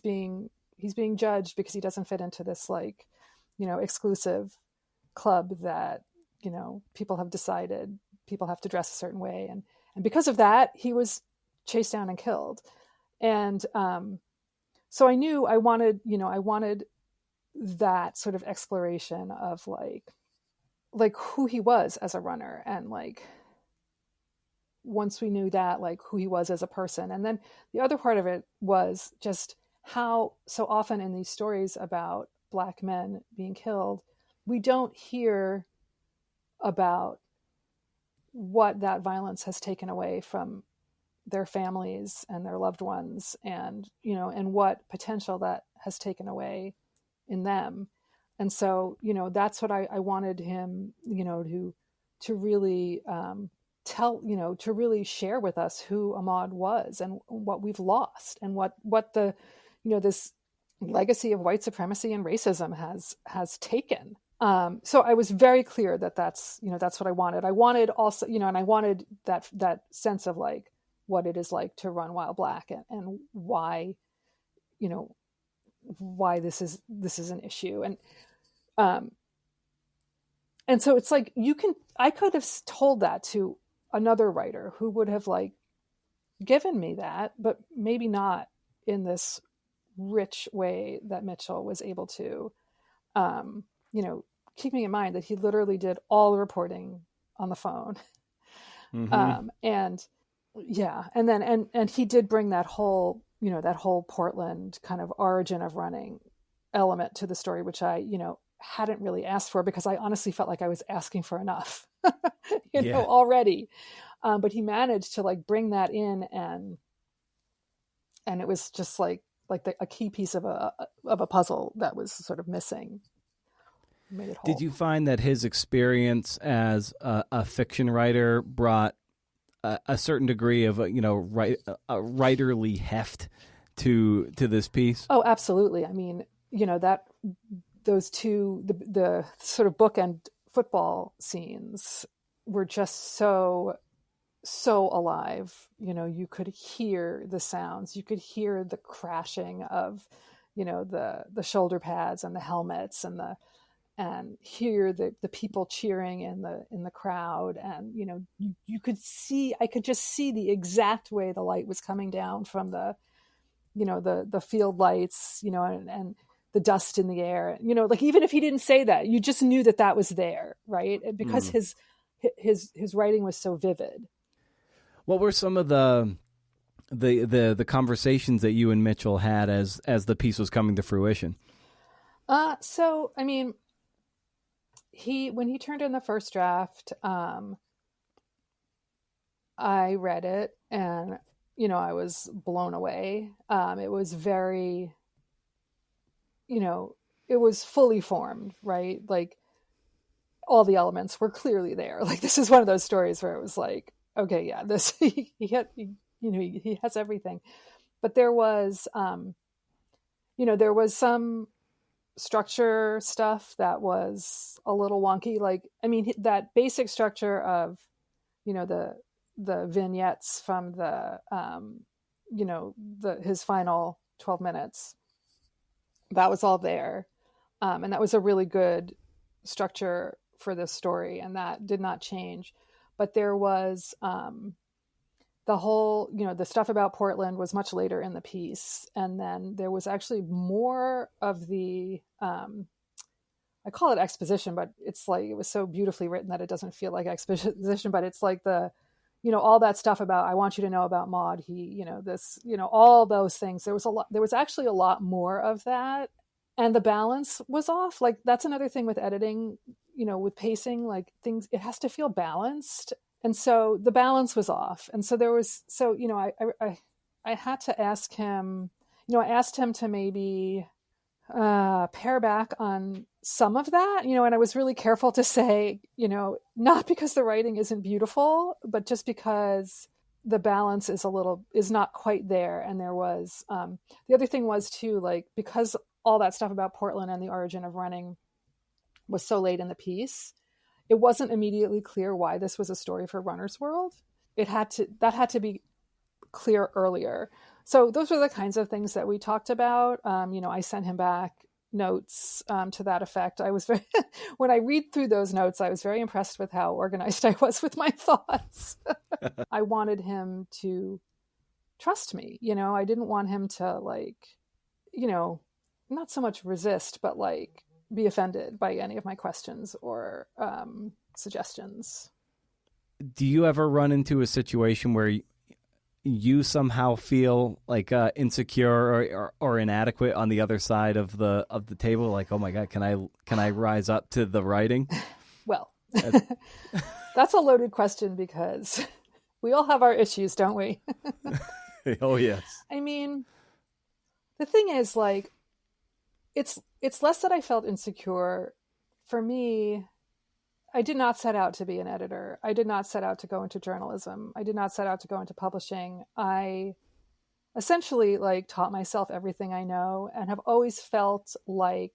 being judged because he doesn't fit into this like, exclusive club that, people have decided people have to dress a certain way. And because of that, he was chased down and killed. And so I knew I wanted that sort of exploration of like who he was as a runner, and like once we knew that, like who he was as a person. And then the other part of it was just how so often in these stories about Black men being killed, we don't hear about what that violence has taken away from their families and their loved ones, and and what potential that has taken away in them. And so that's what I wanted him to really tell, to really share with us who Ahmad was and what we've lost, and what the this legacy of white supremacy and racism has taken. So I was very clear that that's what I wanted. I wanted also, and I wanted that sense of like what it is like to run while Black, and why, why this is an issue. And so it's like, I could have told that to another writer who would have like given me that, but maybe not in this rich way that Mitchell was able to, keeping in mind that he literally did all the reporting on the phone. Mm-hmm. And he did bring that whole Portland kind of origin of running element to the story, which I, hadn't really asked for, because I honestly felt like I was asking for enough, already. But he managed to like bring that in, and it was just like a key piece of a puzzle that was sort of missing. Made it whole. Did you find that his experience as a fiction writer brought a certain degree of writerly heft to this piece? Oh, absolutely. I mean, that those two, the sort of bookend football scenes were just so alive. You could hear the sounds, you could hear the crashing of, the shoulder pads and the helmets, and hear the people cheering in the crowd. And, I could just see the exact way the light was coming down from the field lights, and the dust in the air, like even if he didn't say that, you just knew that was there, right? Because his writing was so vivid. What were some of the conversations that you and Mitchell had as the piece was coming to fruition? So, I mean, when he turned in the first draft, I read it, and, I was blown away. It was very, it was fully formed, right? Like all the elements were clearly there. Like this is one of those stories where it was like, okay, yeah, this, he has everything. But there was, there was some structure stuff that was a little wonky. Like, I mean, that basic structure of, the vignettes from the, his final 12 minutes, that was all there. And that was a really good structure for this story, and that did not change. But there was the whole, the stuff about Portland was much later in the piece. And then there was actually more of the, I call it exposition, but it's like, it was so beautifully written that it doesn't feel like exposition, but it's like all that stuff about, I want you to know about Maud, all those things. There was actually a lot more of that. And the balance was off. Like that's another thing with editing, with pacing, like things, it has to feel balanced. And so the balance was off. And so I had to ask him, I asked him to maybe pare back on some of that, and I was really careful to say, not because the writing isn't beautiful, but just because the balance is not quite there. And there was, the other thing was too, like, because all that stuff about Portland and the origin of running was so late in the piece, it wasn't immediately clear why this was a story for Runner's World. That had to be clear earlier. So those were the kinds of things that we talked about. I sent him back notes to that effect. I was when I read through those notes, I was very impressed with how organized I was with my thoughts. I wanted him to trust me. I didn't want him to not so much resist, but be offended by any of my questions or suggestions. Do you ever run into a situation where you somehow feel insecure or inadequate on the other side of the table? Like, oh my God, can I rise up to the writing? Well, that's a loaded question because we all have our issues, don't we? Oh yes. I mean, the thing is, it's less that I felt insecure. For me, I did not set out to be an editor. I did not set out to go into journalism. I did not set out to go into publishing. I essentially taught myself everything I know and have always felt like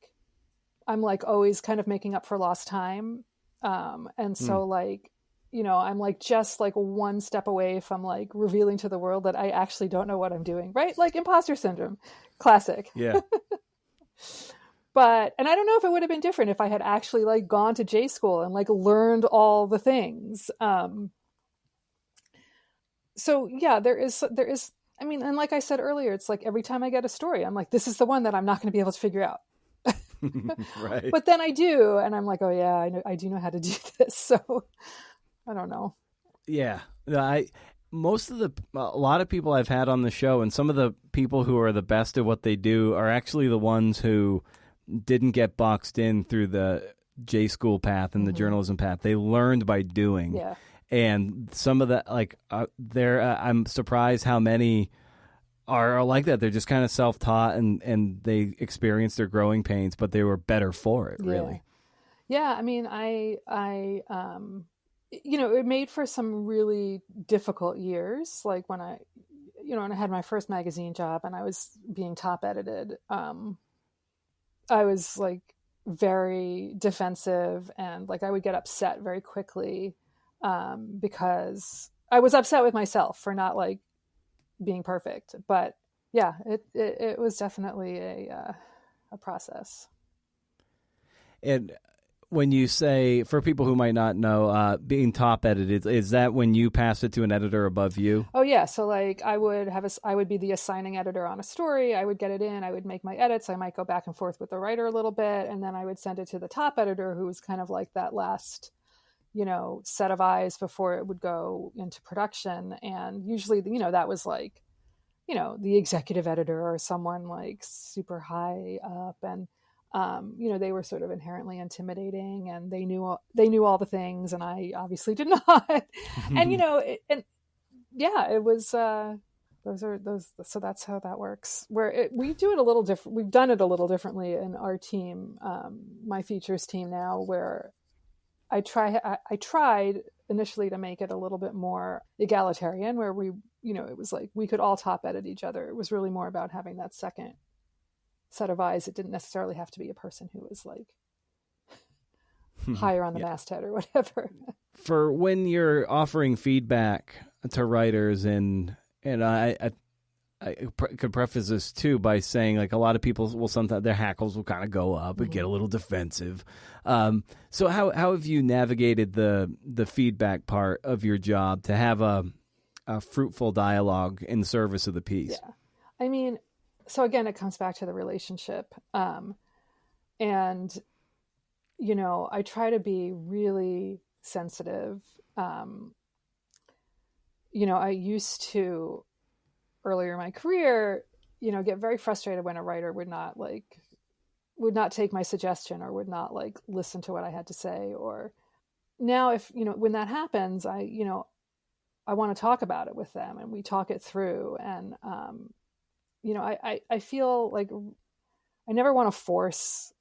I'm always kind of making up for lost time. And so I'm just one step away from revealing to the world that I actually don't know what I'm doing, right? Like imposter syndrome, classic. Yeah. And I don't know if it would have been different if I had actually gone to J school and learned all the things. So yeah, there is, I mean, and like I said earlier, it's every time I get a story, I'm this is the one that I'm not going to be able to figure out. Right. But then I do, and I'm oh yeah, I do know how to do this. So I don't know. Yeah. A lot of people I've had on the show, and some of the people who are the best at what they do are actually the ones who didn't get boxed in through the J school path and the journalism path. They learned by doing. Yeah. And some of that, I'm surprised how many are like that. They're just kind of self-taught and they experience their growing pains, but they were better for it, really. Yeah. I mean, it made for some really difficult years. When I had my first magazine job and I was being top edited, I was very defensive and I would get upset very quickly because I was upset with myself for not being perfect. But yeah, it was definitely a process. And when you say, for people who might not know, being top edited, is that when you pass it to an editor above you? Oh yeah. So I would be the assigning editor on a story. I would get it in, I would make my edits. I might go back and forth with the writer a little bit. And then I would send it to the top editor, who was kind of that last, set of eyes before it would go into production. And usually, that was the executive editor or someone super high up. And they were sort of inherently intimidating and they knew all the things. And I obviously did not. And, it was, so that's how that works, we do it a little different. We've done it a little differently in our team, my features team now, where I tried initially to make it a little bit more egalitarian, where we, it was we could all top edit each other. It was really more about having that second set of eyes. It didn't necessarily have to be a person who was higher on the masthead or whatever. For when you're offering feedback to writers, and I could preface this too by saying a lot of people will sometimes their hackles will kind of go up and get a little defensive. So how have you navigated the feedback part of your job to have a fruitful dialogue in service of the piece? Yeah, I mean, so again, it comes back to the relationship. And, I try to be really sensitive. I used to, earlier in my career, get very frustrated when a writer would not take my suggestion or would not listen to what I had to say. Or now if, when that happens, I want to talk about it with them and we talk it through. And, I feel I never want to force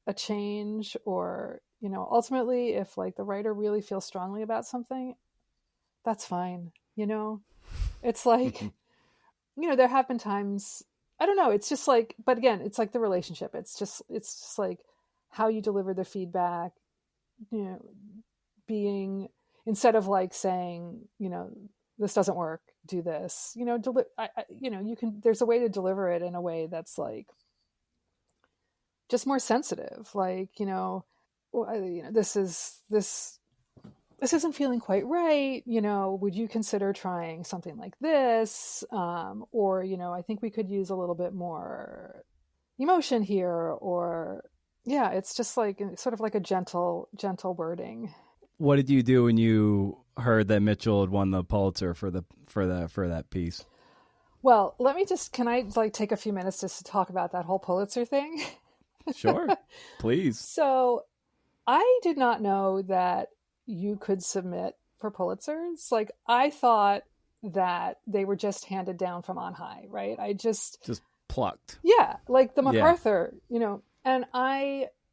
a change or, ultimately if the writer really feels strongly about something, that's fine. you know? It's like, there have been times, I don't know, it's just like, but again, it's like the relationship. It's just like how you deliver the feedback, being, instead of like saying, this doesn't work, do this, you can, there's a way to deliver it in a way that's like just more sensitive. Like, this isn't feeling quite right. Would you consider trying something like this? Or, I think we could use a little bit more emotion here, or yeah, it's just like sort of like a gentle wording. What did you do when you heard that Mitchell had won the Pulitzer for that piece? Well, can I like take a few minutes just to talk about that whole Pulitzer thing? Sure, please. So I did not know that you could submit for Pulitzers. Like, I thought that they were just handed down from on high, right? I just plucked. Yeah, like the MacArthur, and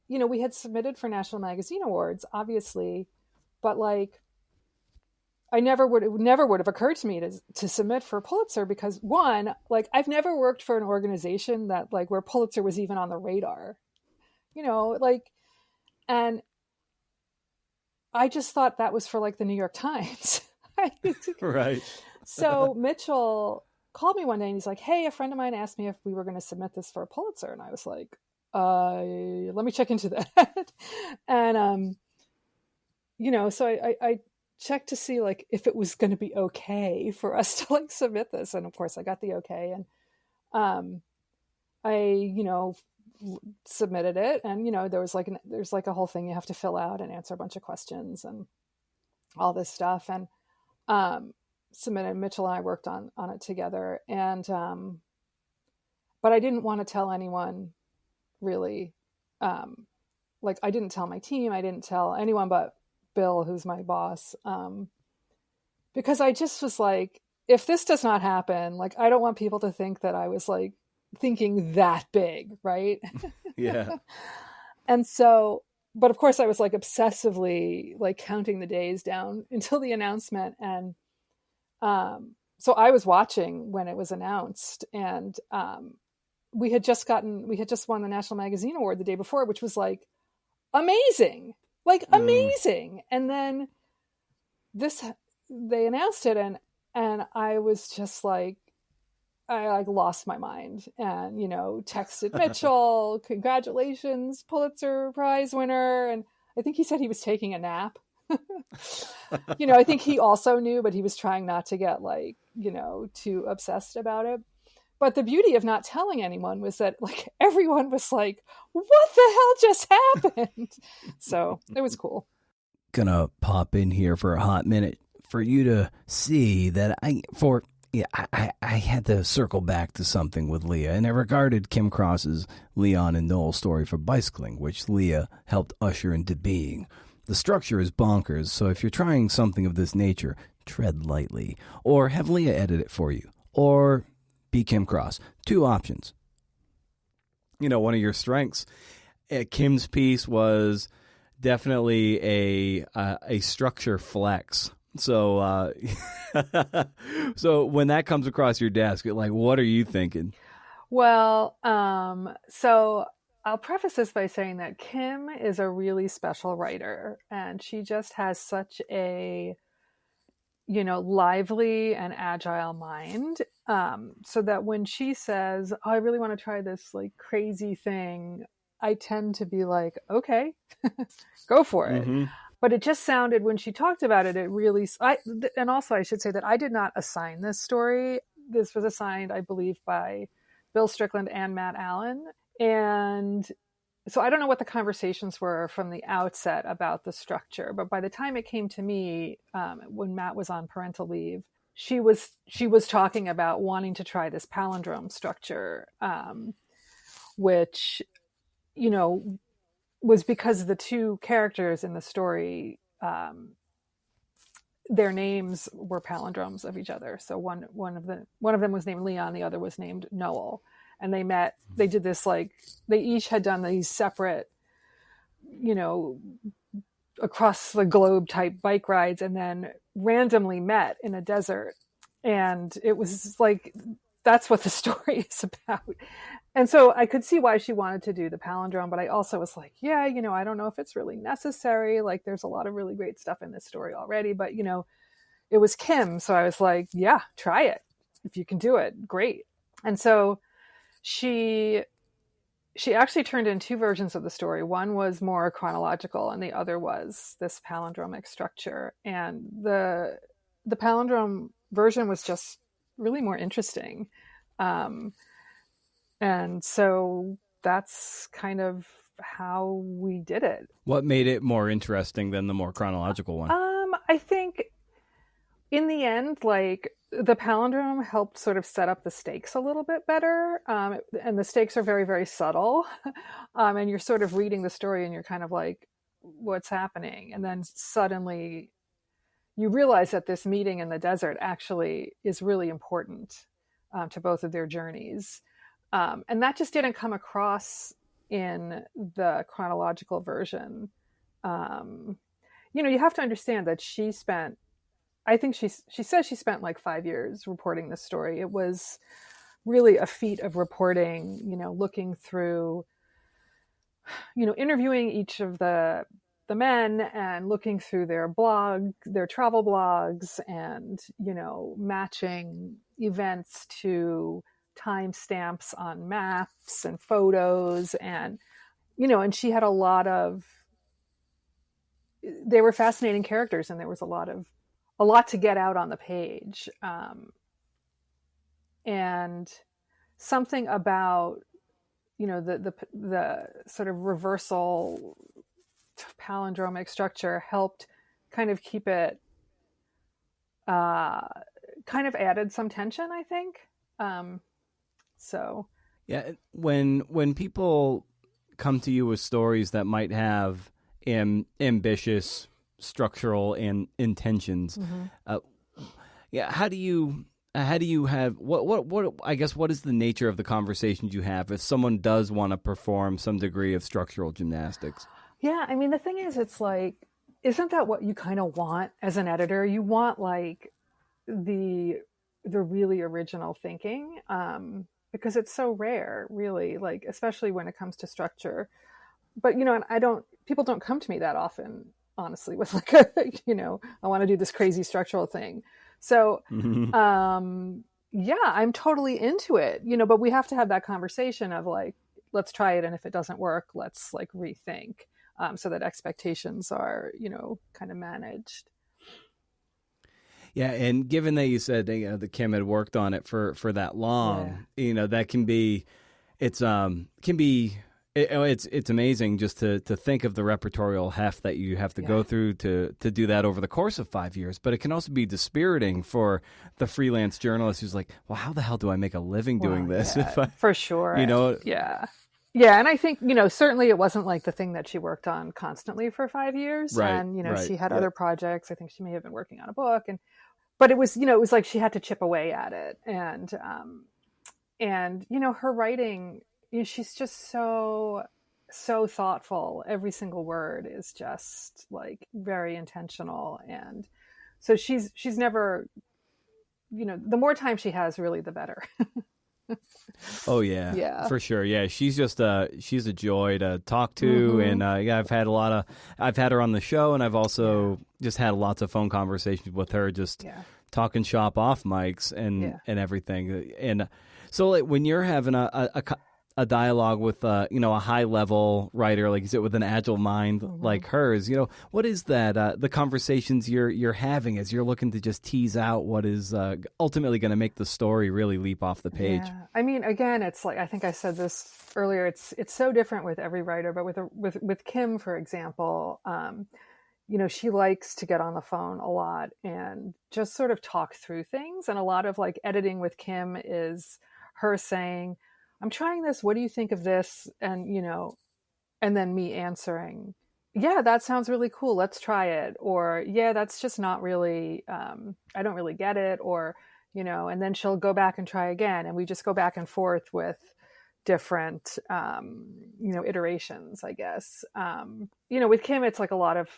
we had submitted for National Magazine Awards, obviously, but like it never would have occurred to me to submit for Pulitzer, because one, like I've never worked for an organization that like where Pulitzer was even on the radar, and I just thought that was for like the New York Times. Right. So Mitchell called me one day and he's like, hey, a friend of mine asked me if we were going to submit this for a Pulitzer. And I was like, let me check into that. And, so I checked to see like if it was going to be okay for us to like submit this. And of course I got the okay. And I, submitted it, and there's like a whole thing you have to fill out and answer a bunch of questions and all this stuff, and submitted. Mitchell and I worked on it together, and but I didn't want to tell anyone really. Like I didn't tell my team, I didn't tell anyone but Bill, who's my boss, because I just was like, if this does not happen, like I don't want people to think that I was like thinking that big, right? Yeah. And so, but of course I was like obsessively like counting the days down until the announcement. And so I was watching when it was announced, and we had just won the National Magazine Award the day before, which was like amazing. And then they announced it, and I was just like, I like lost my mind, and texted Mitchell, congratulations, Pulitzer Prize winner. And I think he said he was taking a nap. I think he also knew, but he was trying not to get like too obsessed about it. But the beauty of not telling anyone was that like everyone was like, what the hell just happened? So it was cool. Gonna pop in here for a hot minute for you to see that I had to circle back to something with Leah, and I regarded Kim Cross's Leon and Noel story for bicycling, which Leah helped usher into being. The structure is bonkers, so if you're trying something of this nature, tread lightly, or have Leah edit it for you, or be Kim Cross. Two options. One of your strengths at Kim's piece was definitely a structure flex. So, so when that comes across your desk, like, what are you thinking? Well, so I'll preface this by saying that Kim is a really special writer, and she just has such a, lively and agile mind. So that when she says, oh, I really want to try this like crazy thing, I tend to be like, okay, go for it. Mm-hmm. But it just sounded, when she talked about it, it really, and also I should say that I did not assign this story. This was assigned, I believe, by Bill Strickland and Matt Allen. And so I don't know what the conversations were from the outset about the structure, but by the time it came to me, when Matt was on parental leave, she was talking about wanting to try this palindrome structure, which, was because the two characters in the story, their names were palindromes of each other. So one of them was named Leon, the other was named Noel. And they met, they did this, like, they each had done these separate, across the globe type bike rides, and then randomly met in a desert. And it was like, that's what the story is about. And so I could see why she wanted to do the palindrome, but I also was like, yeah, I don't know if it's really necessary. Like, there's a lot of really great stuff in this story already, but it was Kim. So I was like, yeah, try it. If you can do it, great. And so she actually turned in two versions of the story. One was more chronological and the other was this palindromic structure. And the palindrome version was just really more interesting. And so that's kind of how we did it. What made it more interesting than the more chronological one? I think in the end, like, the palindrome helped sort of set up the stakes a little bit better. And the stakes are very, very subtle. And you're sort of reading the story and you're kind of like, what's happening? And then suddenly you realize that this meeting in the desert actually is really important to both of their journeys. And that just didn't come across in the chronological version. You have to understand that she spent, I think she says she spent like 5 years reporting this story. It was really a feat of reporting, looking through, interviewing each of the men and looking through their travel blogs, and, matching events to timestamps on maps and photos. And, and she had they were fascinating characters, and there was a lot to get out on the page. And something about, the sort of reversal palindromic structure helped kind of keep it, kind of added some tension, I think. So. Yeah. When people come to you with stories that might have ambitious structural and intentions, how do you have what I guess, what is the nature of the conversations you have if someone does want to perform some degree of structural gymnastics? Yeah, I mean, the thing is, it's like, isn't that what you kind of want as an editor? You want like the really original thinking, because it's so rare, really, like, especially when it comes to structure. But and people don't come to me that often, honestly, with like I want to do this crazy structural thing. So, yeah, I'm totally into it, but we have to have that conversation of like, let's try it. And if it doesn't work, let's like rethink, so that expectations are, kind of managed. Yeah. And given that you said, that Kim had worked on it for that long, that can be, it's amazing just to think of the repertorial heft that you have to go through to do that over the course of 5 years. But it can also be dispiriting for the freelance journalist who's like, well, how the hell do I make a living doing this? Yeah, for sure. Yeah. And I think, certainly it wasn't like the thing that she worked on constantly for 5 years. Right, and, she had other projects. I think she may have been working on a book, but it was, it was like she had to chip away at it. And her writing, she's just so thoughtful. Every single word is just like very intentional. And so she's never, the more time she has, really, the better. Oh yeah, for sure. Yeah, she's just she's a joy to talk to, and I've had her on the show, and I've also just had lots of phone conversations with her, just talking shop off mics and everything. And so, like, when you're having a dialogue with a high level writer, like you said, with an agile mind like hers, what is that the conversations you're having as you're looking to just tease out what is ultimately going to make the story really leap off the page? I mean, again, it's like, I think I said this earlier, it's so different with every writer, but with Kim, for example, she likes to get on the phone a lot and just sort of talk through things. And a lot of like editing with Kim is her saying, I'm trying this, what do you think of this? And, and then me answering, yeah, that sounds really cool, let's try it. Or, yeah, that's just not really, I don't really get it. Or, and then she'll go back and try again. And we just go back and forth with different, iterations, I guess. With Kim, it's like a lot of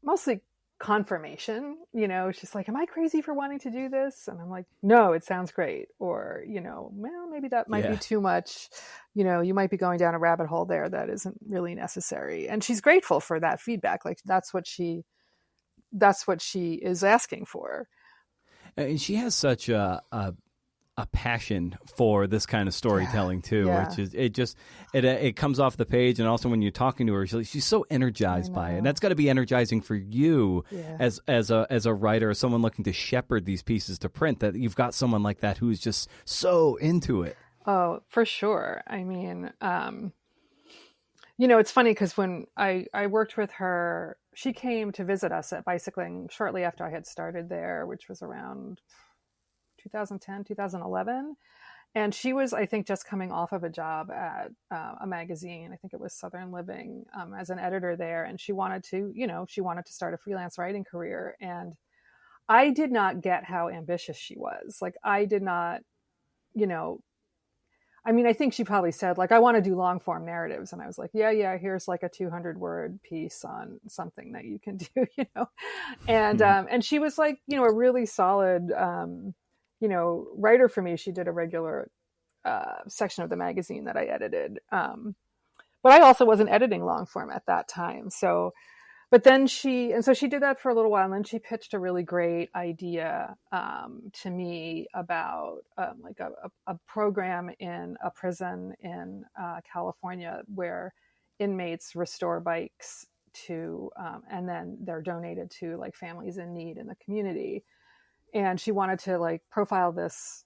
mostly confirmation. She's like, am I crazy for wanting to do this? And I'm like, no, it sounds great. Or, well, maybe that might be Yeah. too much. You might be going down a rabbit hole there that isn't really necessary. And she's grateful for that feedback. Like that's what she is asking for. And she has such a passion for this kind of storytelling too, Yeah. which is it comes off the page, and also when you're talking to her, she's so energized by it. And that's got to be energizing for you as a writer, or someone looking to shepherd these pieces to print. That you've got someone like that who's just so into it. Oh, for sure. I mean, it's funny because when I worked with her, she came to visit us at Bicycling shortly after I had started there, which was around 2010, 2011. And she was, I think, just coming off of a job at a magazine. I think it was Southern Living, as an editor there. And she wanted to start a freelance writing career. And I did not get how ambitious she was. Like, I did not, I think she probably said, like, I want to do long form narratives. And I was like, yeah, here's like a 200-word piece on something that you can do, And she was like, a really solid, writer for me. She did a regular section of the magazine that I edited. But I also wasn't editing long form at that time. So she did that for a little while, and then she pitched a really great idea to me about like a program in a prison in California where inmates restore bikes to, and then they're donated to like families in need in the community. And she wanted to like profile this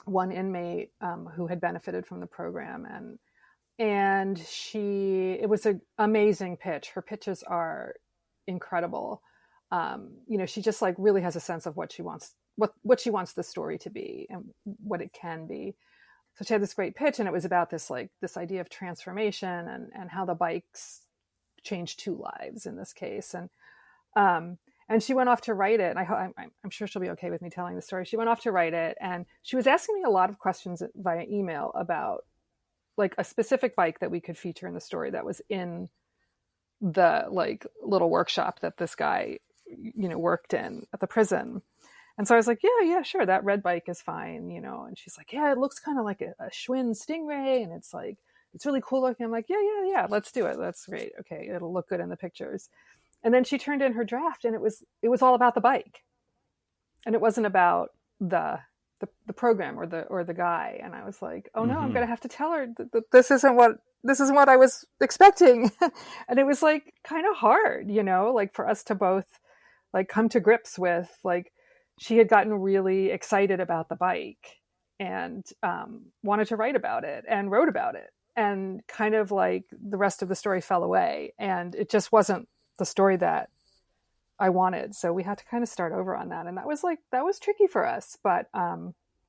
one inmate who had benefited from the program, and it was an amazing pitch. Her pitches are incredible. She just like really has a sense of what she wants the story to be and what it can be. So she had this great pitch, and it was about this idea of transformation and how the bikes changed two lives in this case. And she went off to write it. And I'm sure she'll be okay with me telling the story. She went off to write it, and she was asking me a lot of questions via email about like a specific bike that we could feature in the story that was in the like little workshop that this guy, worked in at the prison. And so I was like, yeah, sure. That red bike is fine, and she's like, yeah, it looks kind of like a Schwinn Stingray. And it's like, it's really cool looking. I'm like, yeah, let's do it. That's great. Okay. It'll look good in the pictures. And then she turned in her draft, and it was all about the bike. And it wasn't about the program or the guy. And I was like, oh no, I'm going to have to tell her that this isn't what I was expecting. And it was like kind of hard, like for us to both like come to grips with, like, she had gotten really excited about the bike and wanted to write about it and wrote about it. And kind of like the rest of the story fell away, and it just wasn't the story that I wanted. So we had to kind of start over on that. And that was tricky for us, but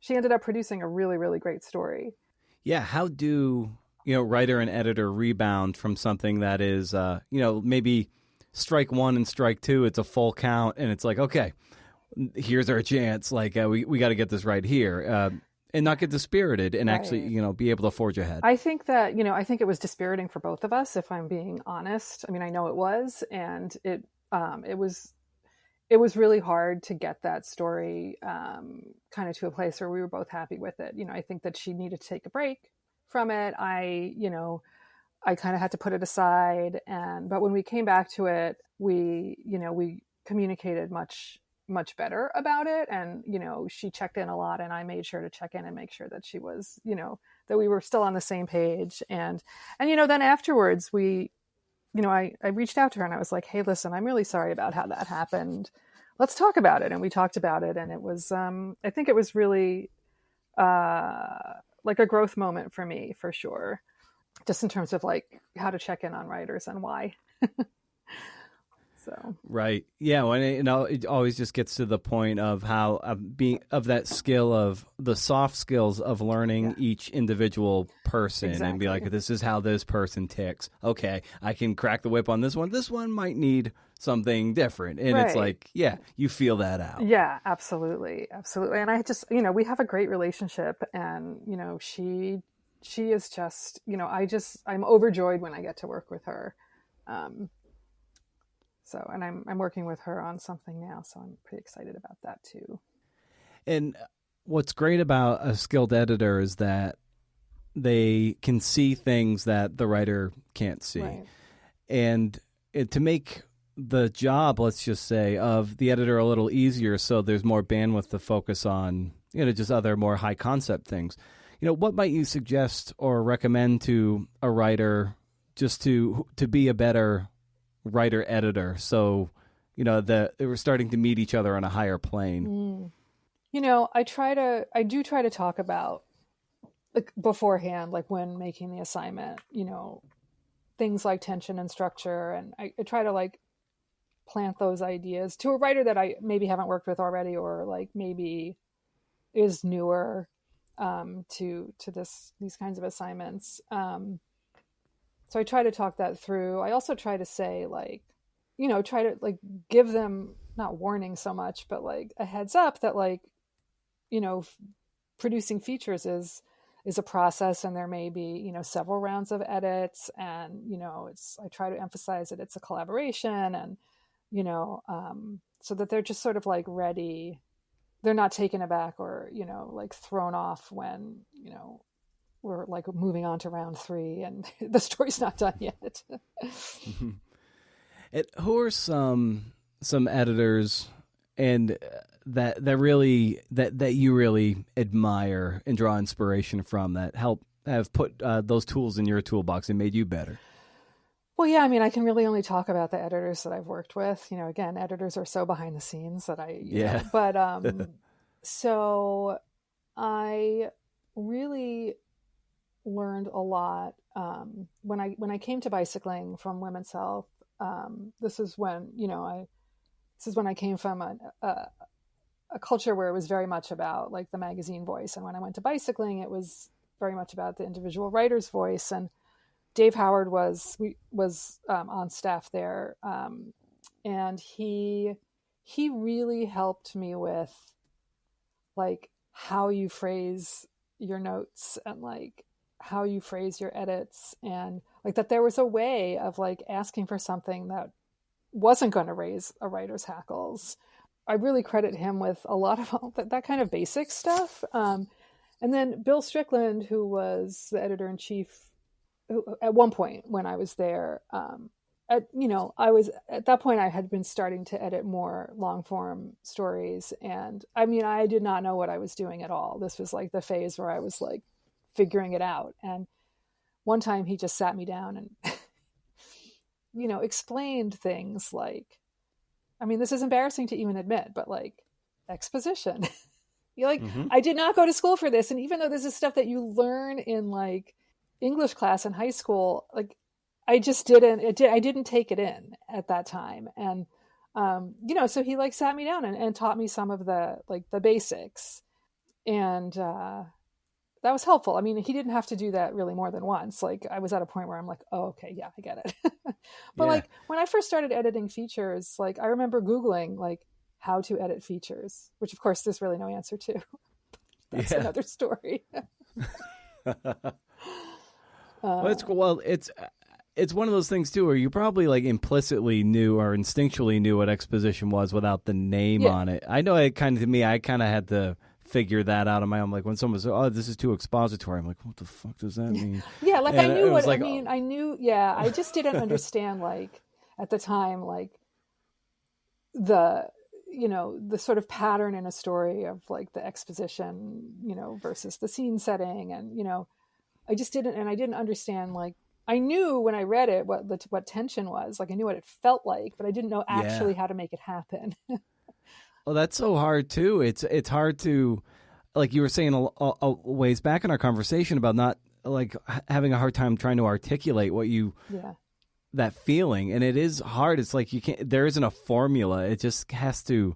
she ended up producing a really, really great story. Yeah. How do, writer and editor rebound from something that is, maybe strike one and strike two, it's a full count, and it's like, okay, here's our chance. Like we got to get this right here. And not get dispirited and actually, be able to forge ahead. I think that, it was dispiriting for both of us, if I'm being honest. I mean, I know it was, and it was really hard to get that story kind of to a place where we were both happy with it. I think that she needed to take a break from it. I kind of had to put it aside. But when we came back to it, we communicated much better about it. And, she checked in a lot, and I made sure to check in and make sure that she was, that we were still on the same page. And then afterwards I reached out to her and I was like, hey, listen, I'm really sorry about how that happened. Let's talk about it. And we talked about it. And it was, I think it was really like a growth moment for me, for sure. Just in terms of like how to check in on writers and why. So. Right. Yeah. Well, it always just gets to the point of how being of that skill of the soft skills of learning each individual person and be like, this is how this person ticks. Okay, I can crack the whip on this one. This one might need something different. And it's like, yeah, you feel that out. Yeah, absolutely. Absolutely. And I just, we have a great relationship, and, she is just, I'm overjoyed when I get to work with her. So, and I'm working with her on something now, so I'm pretty excited about that too. And what's great about a skilled editor is that they can see things that the writer can't see. Right. And to make the job, let's just say, of the editor a little easier, so there's more bandwidth to focus on, just other more high concept things. What might you suggest or recommend to a writer just to be a better writer editor? So, that we're starting to meet each other on a higher plane. I do try to talk about, like, beforehand, like when making the assignment, things like tension and structure. And I try to like plant those ideas to a writer that I maybe haven't worked with already, or like maybe is newer to these kinds of assignments. So I try to talk that through. I also try to say, like, try to like give them not warning so much, but like a heads up that, like, producing features is a process, and there may be, several rounds of edits, and, I try to emphasize that it's a collaboration, and, so that they're just sort of like ready. They're not taken aback or, like thrown off when, we're like moving on to round 3 and the story's not done yet. Who are some editors and that you really admire and draw inspiration from, that have put those tools in your toolbox and made you better? Well, yeah, I mean, I can really only talk about the editors that I've worked with. Again, editors are so behind the scenes that but so I really learned a lot when I came to bicycling from Women's Health. This is when I came from a culture where it was very much about like the magazine voice, and when I went to bicycling, it was very much about the individual writer's voice. And Dave Howard was on staff there, and he really helped me with like how you phrase your notes and like how you phrase your edits, and like that there was a way of like asking for something that wasn't going to raise a writer's hackles. I really credit him with a lot of all that kind of basic stuff. And then Bill Strickland, who was the editor-in-chief at one point when I was there, I was at that point I had been starting to edit more long form stories. And I mean, I did not know what I was doing at all. This was like the phase where I was like figuring it out. And one time he just sat me down and, explained things like, I mean, this is embarrassing to even admit, but like exposition. You're like, I did not go to school for this. And even though this is stuff that you learn in like English class in high school, like I just didn't take it in at that time. And, so he like sat me down and taught me some of the, like the basics. And, that was helpful. I mean, he didn't have to do that really more than once. Like I was at a point where I'm like, oh, okay, yeah, I get it. But like when I first started editing features, like I remember Googling like how to edit features, which of course there's really no answer to. That's another story. It's one of those things too, where you probably like implicitly knew or instinctually knew what exposition was without the name on it. I know I kind of had to figure that out on my own. Like when someone says, "Oh, this is too expository," I'm like, "What the fuck does that mean?" Yeah, like and I knew what like, I mean. I knew, yeah. I just didn't understand, like at the time, like the sort of pattern in a story of like the exposition, versus the scene setting, and I just didn't, and I didn't understand. Like I knew when I read it what tension was. Like I knew what it felt like, but I didn't know actually how to make it happen. Well, that's so hard too. It's hard to, like you were saying a ways back in our conversation about not like having a hard time trying to articulate what that feeling, and it is hard. It's like there isn't a formula. It just has to,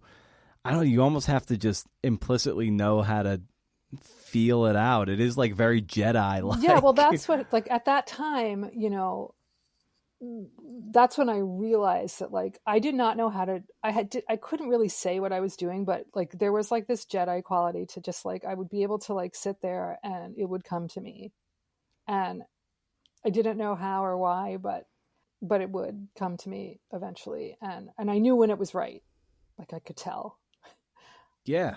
I don't know. You almost have to just implicitly know how to feel it out. It is like very Jedi-like. Yeah, well, that's what like at that time, that's when I realized that like I did not know how to. I couldn't really say what I was doing, but like there was like this Jedi quality to just like I would be able to like sit there and it would come to me, and I didn't know how or why, but but it would come to me eventually. And I knew when it was right. Like I could tell. Yeah.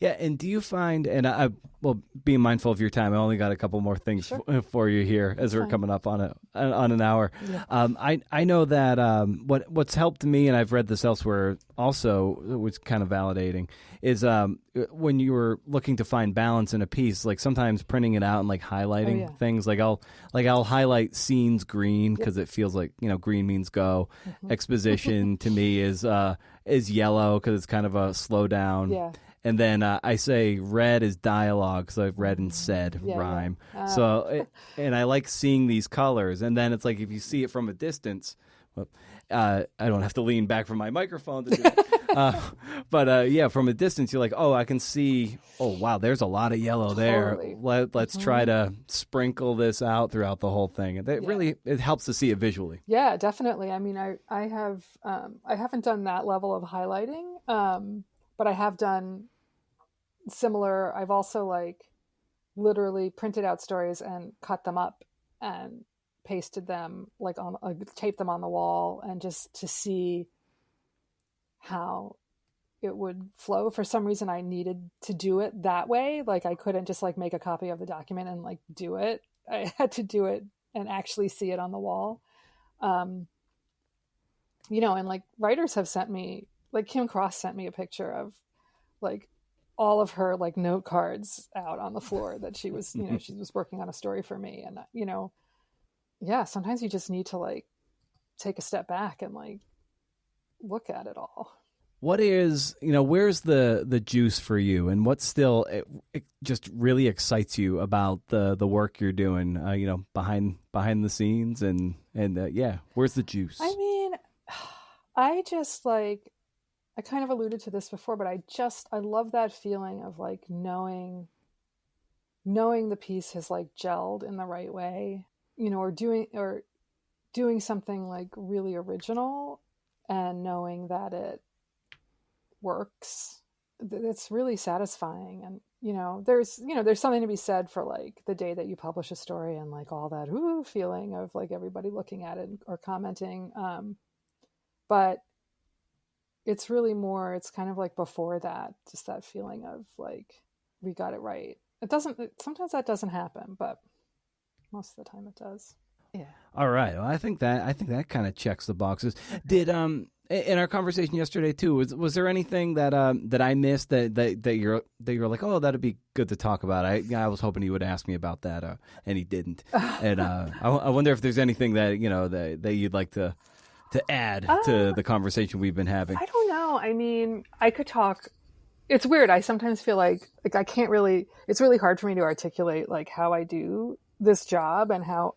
Yeah, and do you find, and I well, being mindful of your time, I only got a couple more things for you here as we're coming up on an hour. Yeah. I know that what's helped me, and I've read this elsewhere also, which is kind of validating, is when you were looking to find balance in a piece, like sometimes printing it out and like highlighting things, like I'll highlight scenes green because it feels like, you know, green means go. Mm-hmm. Exposition to me is yellow because it's kind of a slow down. Yeah. And then I say red is dialogue because I've read and said rhyme. Yeah. And I like seeing these colors. And then it's like if you see it from a distance, I don't have to lean back from my microphone to do it. But from a distance, you're like, oh, I can see, oh, wow, there's a lot of yellow there. Let's try to sprinkle this out throughout the whole thing. And it helps to see it visually. Yeah, definitely. I mean, I haven't done that level of highlighting. But I have done similar. I've also like literally printed out stories and cut them up and pasted them taped them on the wall, and just to see how it would flow. For some reason I needed to do it that way. Like I couldn't just like make a copy of the document and like do it. I had to do it and actually see it on the wall. And like writers have sent me, like Kim Cross sent me a picture of like all of her like note cards out on the floor that she was, she was working on a story for me. And, sometimes you just need to like take a step back and like look at it all. What is, where's the juice for you, and what still it just really excites you about the work you're doing, behind the scenes and where's the juice? I mean, I just like, I kind of alluded to this before, but I love that feeling of like knowing the piece has like gelled in the right way, or doing something like really original and knowing that it works. It's really satisfying. And, there's something to be said for like the day that you publish a story and like all that feeling of like everybody looking at it or commenting. But it's really more, it's kind of like before that, just that feeling of like, we got it right. Sometimes that doesn't happen, but most of the time it does. Yeah. All right. Well, I think that kind of checks the boxes. Did, in our conversation yesterday too, was there anything that I missed that you're like, oh, that'd be good to talk about? I was hoping he would ask me about that, and he didn't. And I wonder if there's anything that that you'd like to add to the conversation we've been having. I don't know. I mean, I could talk. It's weird. I sometimes feel like I can't really. It's really hard for me to articulate like how I do this job and how.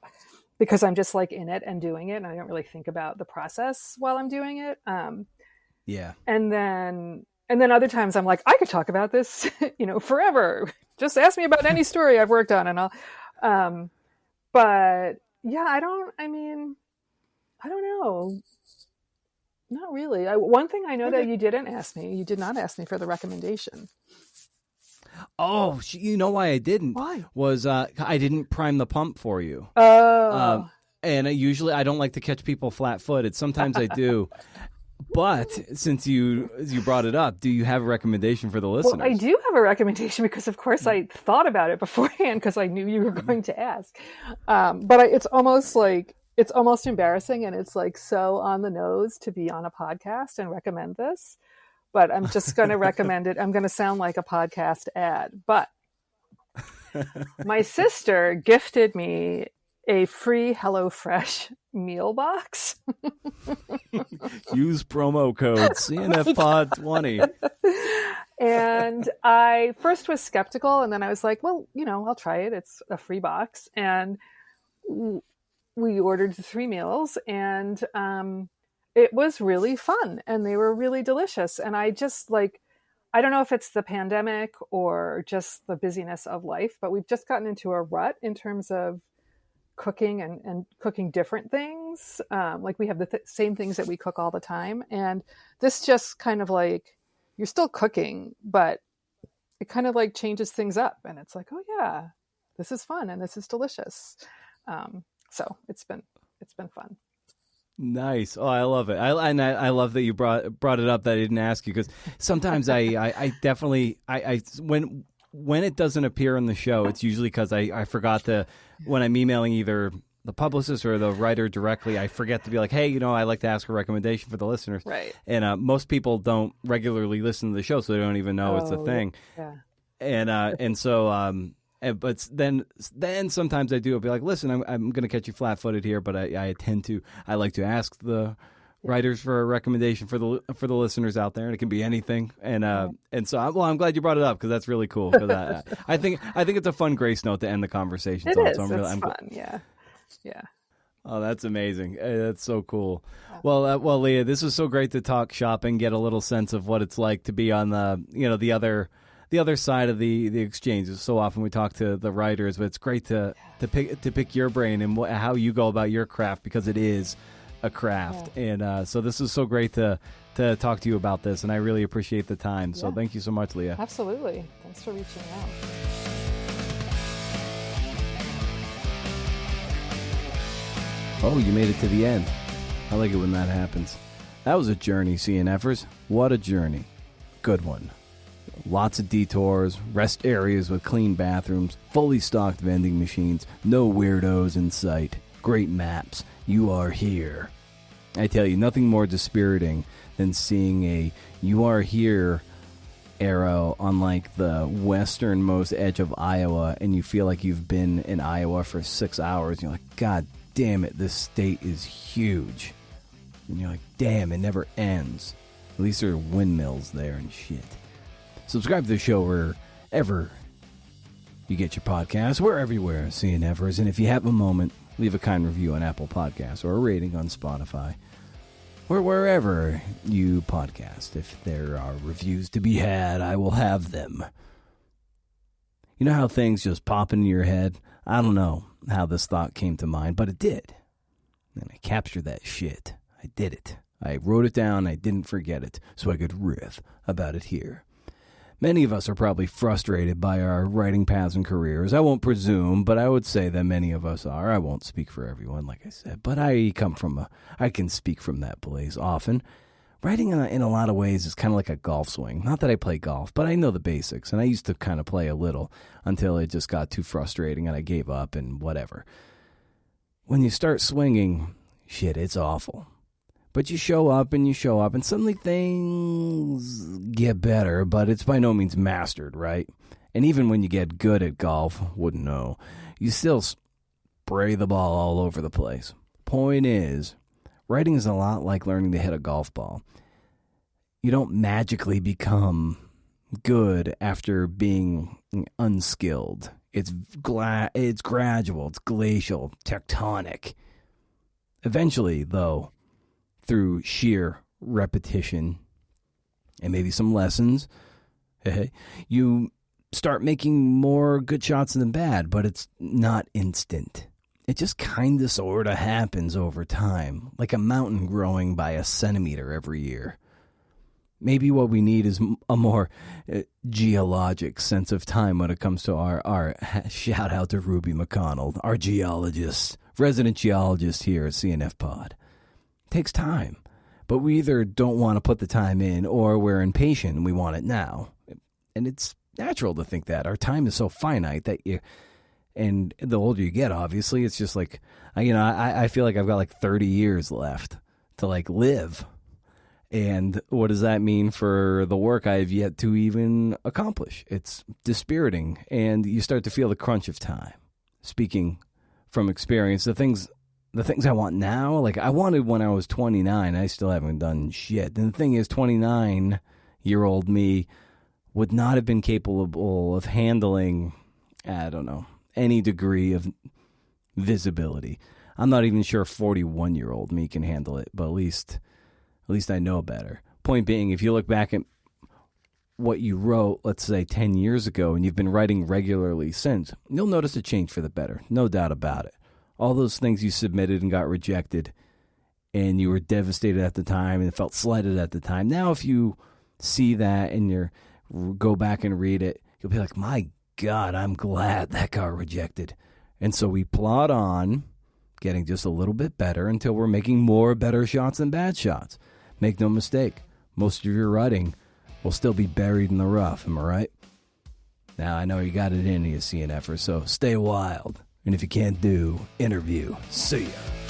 Because I'm just like in it and doing it, and I don't really think about the process while I'm doing it. Yeah. And then other times I'm like, I could talk about this, forever. Just ask me about any story I've worked on, and I'll. But yeah, I don't know. Not really. One thing I know that you did not ask me for the recommendation. Oh, you know why I didn't? Why? Was I didn't prime the pump for you. Oh. And usually I don't like to catch people flat-footed. Sometimes I do. But since you brought it up, do you have a recommendation for the listeners? Well, I do have a recommendation because, of course, I thought about it beforehand because I knew you were going to ask. But it's almost embarrassing, and it's like so on the nose to be on a podcast and recommend this. But I'm just going to recommend it. I'm going to sound like a podcast ad. But my sister gifted me a free HelloFresh meal box. Use promo code CNFPod20. And I first was skeptical, and then I was like, well, I'll try it. It's a free box. And we ordered 3 meals, and it was really fun, and they were really delicious. And I just I don't know if it's the pandemic or just the busyness of life, but we've just gotten into a rut in terms of cooking and cooking different things. Like we have the same things that we cook all the time. And this just kind of like, you're still cooking, but it kind of like changes things up. And it's like, oh yeah, this is fun and this is delicious. So it's it's been fun. Nice. Oh, I love it. I love that you brought it up that I didn't ask you, because sometimes I definitely when it doesn't appear on the show, it's usually because I forgot to, when I'm emailing either the publicist or the writer directly, I forget to be like, hey, I'd like to ask a recommendation for the listeners. Right. And most people don't regularly listen to the show, so they don't even know it's a thing. Yeah. And so but then sometimes I do. I'll be like, listen, I'm going to catch you flat-footed here, but I like to ask the writers for a recommendation for the listeners out there, and it can be anything. And so I'm glad you brought it up, because that's really cool. Because I think it's a fun grace note to end the conversation. It is. So It's fun. Yeah. Yeah. Oh, that's amazing. That's so cool. Well, Leah, this was so great to talk shopping, get a little sense of what it's like to be on the other side of the exchange. So often we talk to the writers, but it's great to pick your brain and how you go about your craft, because it is a craft. Yeah. And so this is so great to talk to you about this, and I really appreciate the time. So thank you so much, Leah. Absolutely. Thanks for reaching out. Oh, you made it to the end. I like it when that happens. That was a journey, CNFers. What a journey. Good one. Lots of detours, rest areas with clean bathrooms, fully stocked vending machines, no weirdos in sight, great maps. You are here. I tell you, nothing more dispiriting than seeing a "you are here" arrow on like the westernmost edge of Iowa, and you feel like you've been in Iowa for 6 hours. You're like, God damn it, this state is huge. And you're like, damn, it never ends. At least there are windmills there and shit. Subscribe to the show wherever you get your podcasts. We're everywhere, CNFers. And if you have a moment, leave a kind review on Apple Podcasts or a rating on Spotify or wherever you podcast. If there are reviews to be had, I will have them. You know how things just pop into your head? I don't know how this thought came to mind, but it did. And I captured that shit. I did it. I wrote it down. I didn't forget it, so I could riff about it here. Many of us are probably frustrated by our writing paths and careers. I won't presume, but I would say that many of us are. I won't speak for everyone, like I said, but I can speak from that place often. Writing in a lot of ways is kind of like a golf swing. Not that I play golf, but I know the basics, and I used to kind of play a little until it just got too frustrating and I gave up and whatever. When you start swinging, shit, it's awful. But you show up, and suddenly things get better, but it's by no means mastered, right? And even when you get good at golf, wouldn't know, you still spray the ball all over the place. Point is, writing is a lot like learning to hit a golf ball. You don't magically become good after being unskilled. It's gradual, it's glacial, tectonic. Eventually, though, through sheer repetition and maybe some lessons, you start making more good shots than bad, but it's not instant. It just kind of sort of happens over time, like a mountain growing by a centimeter every year. Maybe what we need is a more geologic sense of time when it comes to our shout out to Ruby McConnell, our geologist, resident geologist here at CNF Pod. It takes time, but we either don't want to put the time in or we're impatient and we want it now. And it's natural to think that. Our time is so finite that and the older you get, obviously, it's just like, I feel like I've got like 30 years left to like live. And what does that mean for the work I have yet to even accomplish? It's dispiriting, and you start to feel the crunch of time. Speaking from experience, the things I want now, like I wanted when I was 29, I still haven't done shit. And the thing is, 29-year-old me would not have been capable of handling, I don't know, any degree of visibility. I'm not even sure 41-year-old me can handle it, but at least I know better. Point being, if you look back at what you wrote, let's say 10 years ago, and you've been writing regularly since, you'll notice a change for the better. No doubt about it. All those things you submitted and got rejected, and you were devastated at the time and felt slighted at the time. Now, if you see that and you go back and read it, you'll be like, my God, I'm glad that got rejected. And so we plod on, getting just a little bit better until we're making more better shots than bad shots. Make no mistake, most of your writing will still be buried in the rough, am I right? Now, I know you got it in you, CNFer, so stay wild. And if you can't do, interview. See ya.